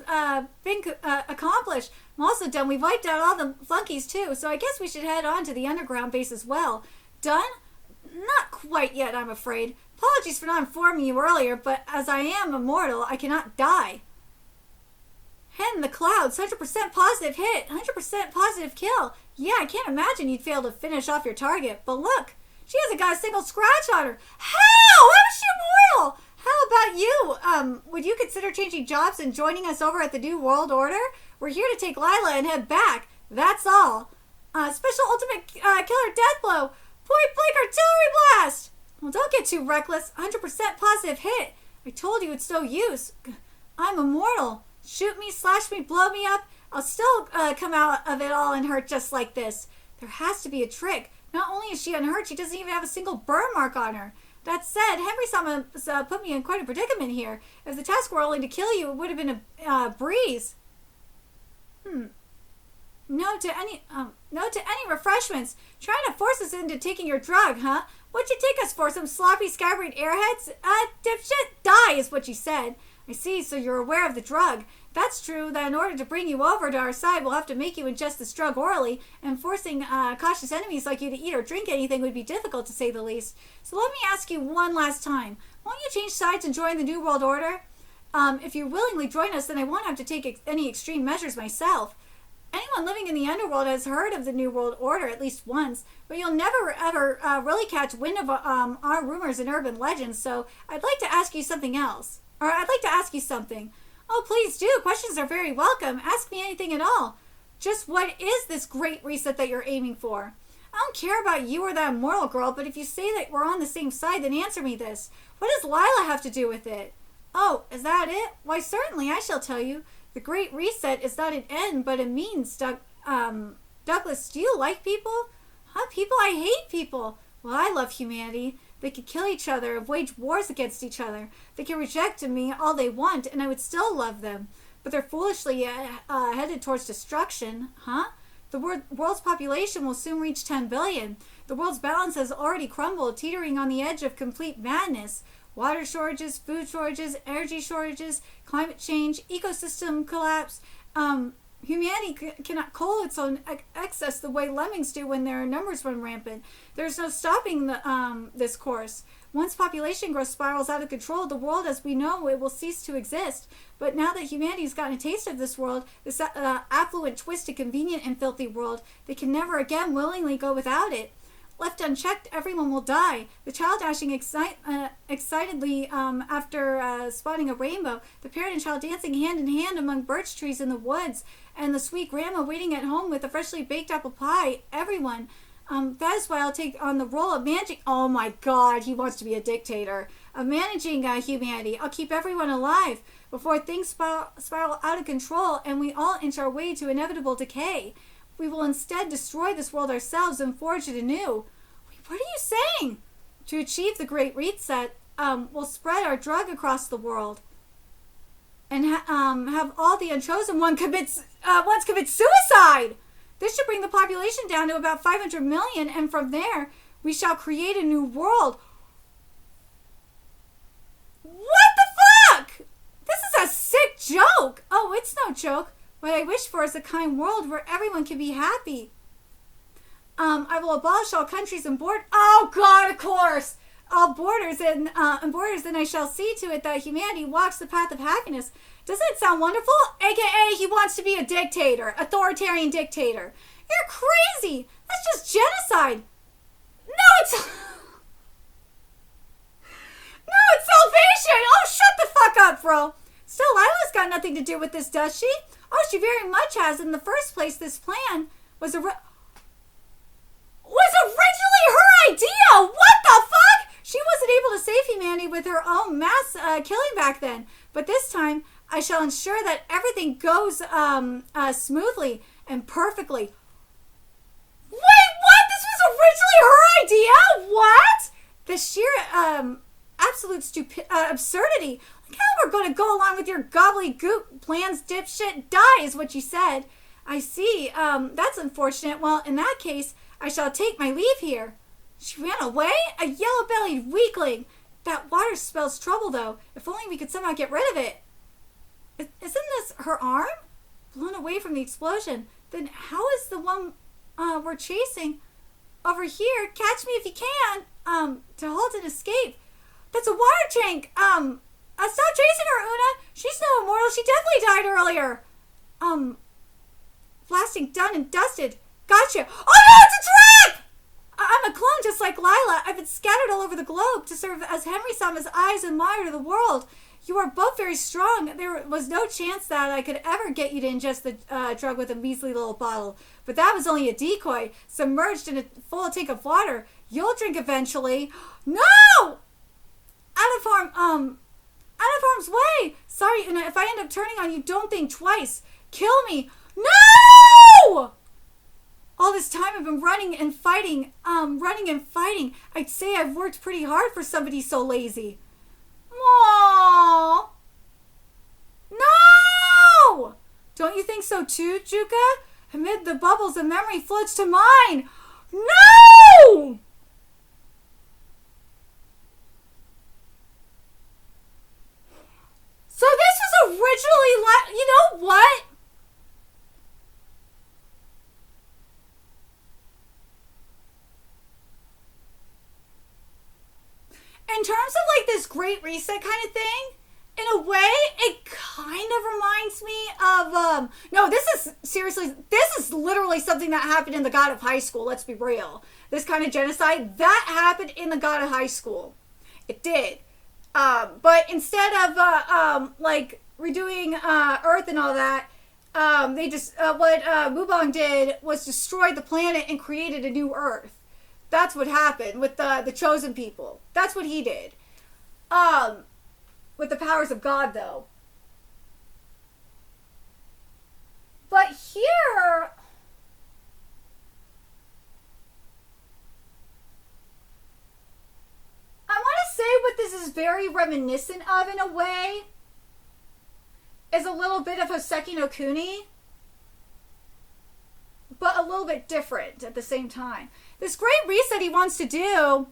been accomplished. I'm also done. We wiped out all the flunkies too, so I guess we should head on to the underground base as well. Done? Not quite yet, I'm afraid. Apologies for not informing you earlier, but as I am immortal, I cannot die. Head in the clouds, 100% positive hit, 100% positive kill. Yeah, I can't imagine you'd fail to finish off your target, but look, She hasn't got a single scratch on her. How? How is she immortal? How about you? Would you consider changing jobs and joining us over at the New World Order? We're here to take Lila and head back. That's all. Special ultimate killer death blow. Point blank artillery blast. Well, don't get too reckless. 100% positive hit. I told you it's no use. I'm immortal. Shoot me, slash me, blow me up. I'll still come out of it all unhurt just like this. There has to be a trick. Not only is she unhurt, she doesn't even have a single burn mark on her. That said, Henry-sama put me in quite a predicament here. If the task were only to kill you, it would have been a breeze. No to any refreshments. Trying to force us into taking your drug, huh? What'd you take us for? Some sloppy, scattered airheads? Dipshit, die is what you said. I see, so you're aware of the drug. That's true, that in order to bring you over to our side, we'll have to make you ingest this drug orally, and forcing cautious enemies like you to eat or drink anything would be difficult, to say the least. So let me ask you one last time. Won't you change sides and join the New World Order? If you willingly join us, then I won't have to take any extreme measures myself. Anyone living in the underworld has heard of the New World Order at least once, but you'll never ever really catch wind of our rumors and urban legends, so I'd like to ask you something else. Or I'd like to ask you something. Oh, please do. Questions are very welcome. Ask me anything at all. Just what is this great reset that you're aiming for? I don't care about you or that immortal girl, but if you say that we're on the same side, then answer me this. What does Lila have to do with it? Oh, is that it? Why, certainly, I shall tell you. The Great Reset is not an end, but a means. Douglas, do you like people? Huh, people? I hate people. Well, I love humanity. They could kill each other, wage wars against each other. They can reject me all they want, and I would still love them. But they're foolishly headed towards destruction, huh? The world's population will soon reach 10 billion. The world's balance has already crumbled, teetering on the edge of complete madness. Water shortages, food shortages, energy shortages, climate change, ecosystem collapse. Humanity cannot cull its own excess the way lemmings do when their numbers run rampant. There's no stopping this course. Once population growth spirals out of control, the world as we know it will cease to exist. But now that humanity's gotten a taste of this world, this affluent, twisted, convenient, and filthy world, they can never again willingly go without it. Left unchecked, everyone will die. The child dashing excitedly after spotting a rainbow, the parent and child dancing hand in hand among birch trees in the woods, and the sweet grandma waiting at home with a freshly baked apple pie. Everyone. That is why I'll take on the role of managing... Oh my god, he wants to be a dictator. Of managing humanity. I'll keep everyone alive before things spiral out of control and we all inch our way to inevitable decay. We will instead destroy this world ourselves and forge it anew. Wait, what are you saying? To achieve the Great Reset, we'll spread our drug across the world and have all the unchosen ones commit suicide. This should bring the population down to about 500 million, and from there, we shall create a new world. What the fuck? This is a sick joke. Oh, it's no joke. What I wish for is a kind world where everyone can be happy. I will abolish all countries and borders. Oh God, of course. All borders and borders. Then I shall see to it that humanity walks the path of happiness. Doesn't it sound wonderful? AKA, he wants to be a dictator, authoritarian dictator. You're crazy. That's just genocide. No, it's salvation. Oh, shut the fuck up, bro. Still, Lila's got nothing to do with this, does she? Oh, she very much has. In the first place, this plan was originally her idea. What the fuck? She wasn't able to save humanity with her own mass killing back then. But this time, I shall ensure that everything goes smoothly and perfectly. Wait, what? This was originally her idea? What? The sheer absolute absurdity. Like how we're going to go along with your gobbledygook plans, dipshit? Die is what you said. I see. That's unfortunate. Well, in that case, I shall take my leave here. She ran away? A yellow-bellied weakling. That water spells trouble, though. If only we could somehow get rid of it. Isn't this her arm? Blown away from the explosion. Then how is the one we're chasing over here? Catch me if you can. To halt and escape. That's a water tank. Stop chasing her, Una. She's no immortal. She definitely died earlier. Blasting done and dusted. Gotcha. Oh no, it's a trap! I'm a clone just like Lila. over the globe to serve as Henry Sama's eyes and mire to the world. You are both very strong. There was no chance that I could ever get you to ingest the drug with a measly little bottle. But that was only a decoy, submerged in a full tank of water. You'll drink eventually. No! Out of harm's way. Sorry, and if I end up turning on you, don't think twice. Kill me. No! All this time I've been running and fighting. I'd say I've worked pretty hard for somebody so lazy. Aww. No! Don't you think so too, Juka? Amid the bubbles, a memory floats to mine. No! So this was originally, you know what? In terms of like this Great Reset kind of thing, in a way, it kind of reminds me of, no, this is literally something that happened in the God of High School, let's be real. This kind of genocide, that happened in the God of High School. It did. But instead of, like, redoing, Earth and all that, they just, what Mubong did was destroy the planet and created a new Earth. That's what happened with the chosen people. That's what he did. With the powers of God, though. But here, I want to say what this is very reminiscent of in a way is a little bit of Hoseki no Kuni, but a little bit different at the same time. This Great Reset he wants to do,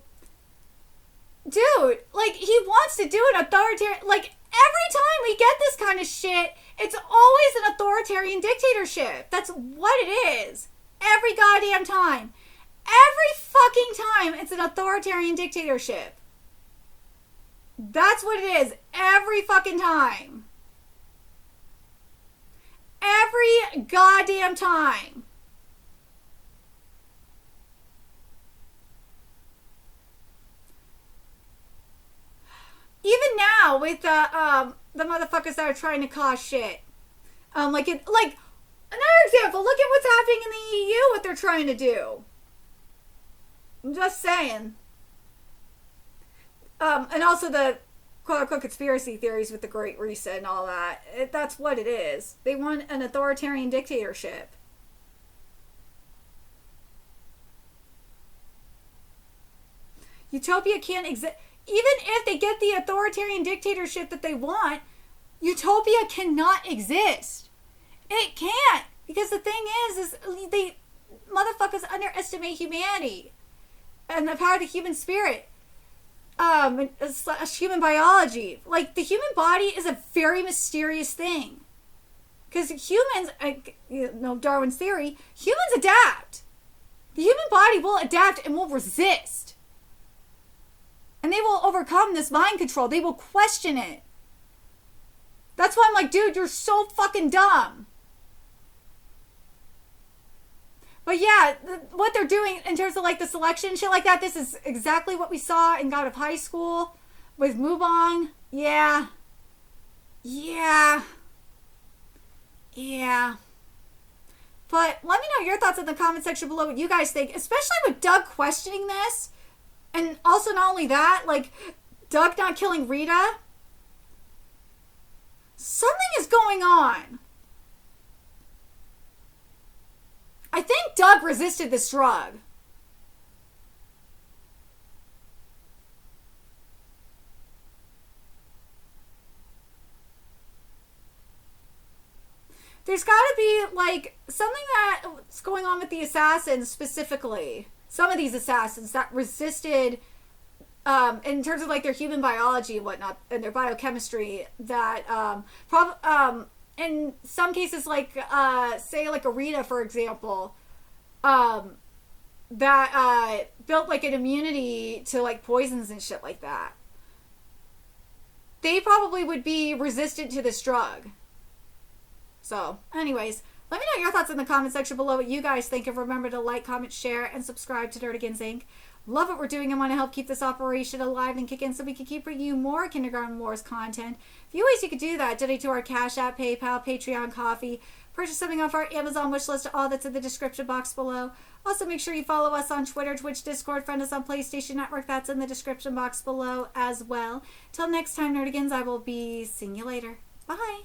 dude, like, he wants to do an authoritarian, like, every time we get this kind of shit, it's always an authoritarian dictatorship. That's what it is. Every goddamn time. Every fucking time, it's an authoritarian dictatorship. That's what it is. Every fucking time. Every goddamn time. Even now, with the motherfuckers that are trying to cause shit. Like, another example, look at what's happening in the EU, what they're trying to do. I'm just saying. And also the quote-unquote conspiracy theories with the Great Reset and all that. That's what it is. They want an authoritarian dictatorship. Utopia can't exist. Even if they get the authoritarian dictatorship that they want, utopia cannot exist. It can't. Because the thing is they motherfuckers underestimate humanity and the power of the human spirit. Human biology. Like, the human body is a very mysterious thing. Because humans, Darwin's theory, humans adapt. The human body will adapt and will resist. And they will overcome this mind control. They will question it. That's why I'm like, dude, you're so fucking dumb. But yeah, what they're doing in terms of like the selection and shit like that, this is exactly what we saw in God of High School with Mubong. Yeah. But let me know your thoughts in the comment section below, what you guys think, especially with Doug questioning this. And also, not only that, like, Doug not killing Rita. Something is going on. I think Doug resisted this drug. There's got to be, like, something that's going on with the assassins specifically. Some of these assassins that resisted, in terms of like their human biology and whatnot, and their biochemistry, that in some cases, like say like Arita, for example, that built like an immunity to like poisons and shit like that. They probably would be resistant to this drug. So, anyways, let me know your thoughts in the comment section below, what you guys think, and remember to like, comment, share, and subscribe to Nerdigans Inc. Love what we're doing and want to help keep this operation alive and kicking so we can keep bringing you more Kindergarten Wars content. A few ways you could do that: donate to our Cash App, PayPal, Patreon, Coffee, purchase something off our Amazon wish list, all that's in the description box below. Also, make sure you follow us on Twitter, Twitch, Discord, friend us on PlayStation Network, that's in the description box below as well. Till next time, Nerdigans, I will be seeing you later. Bye!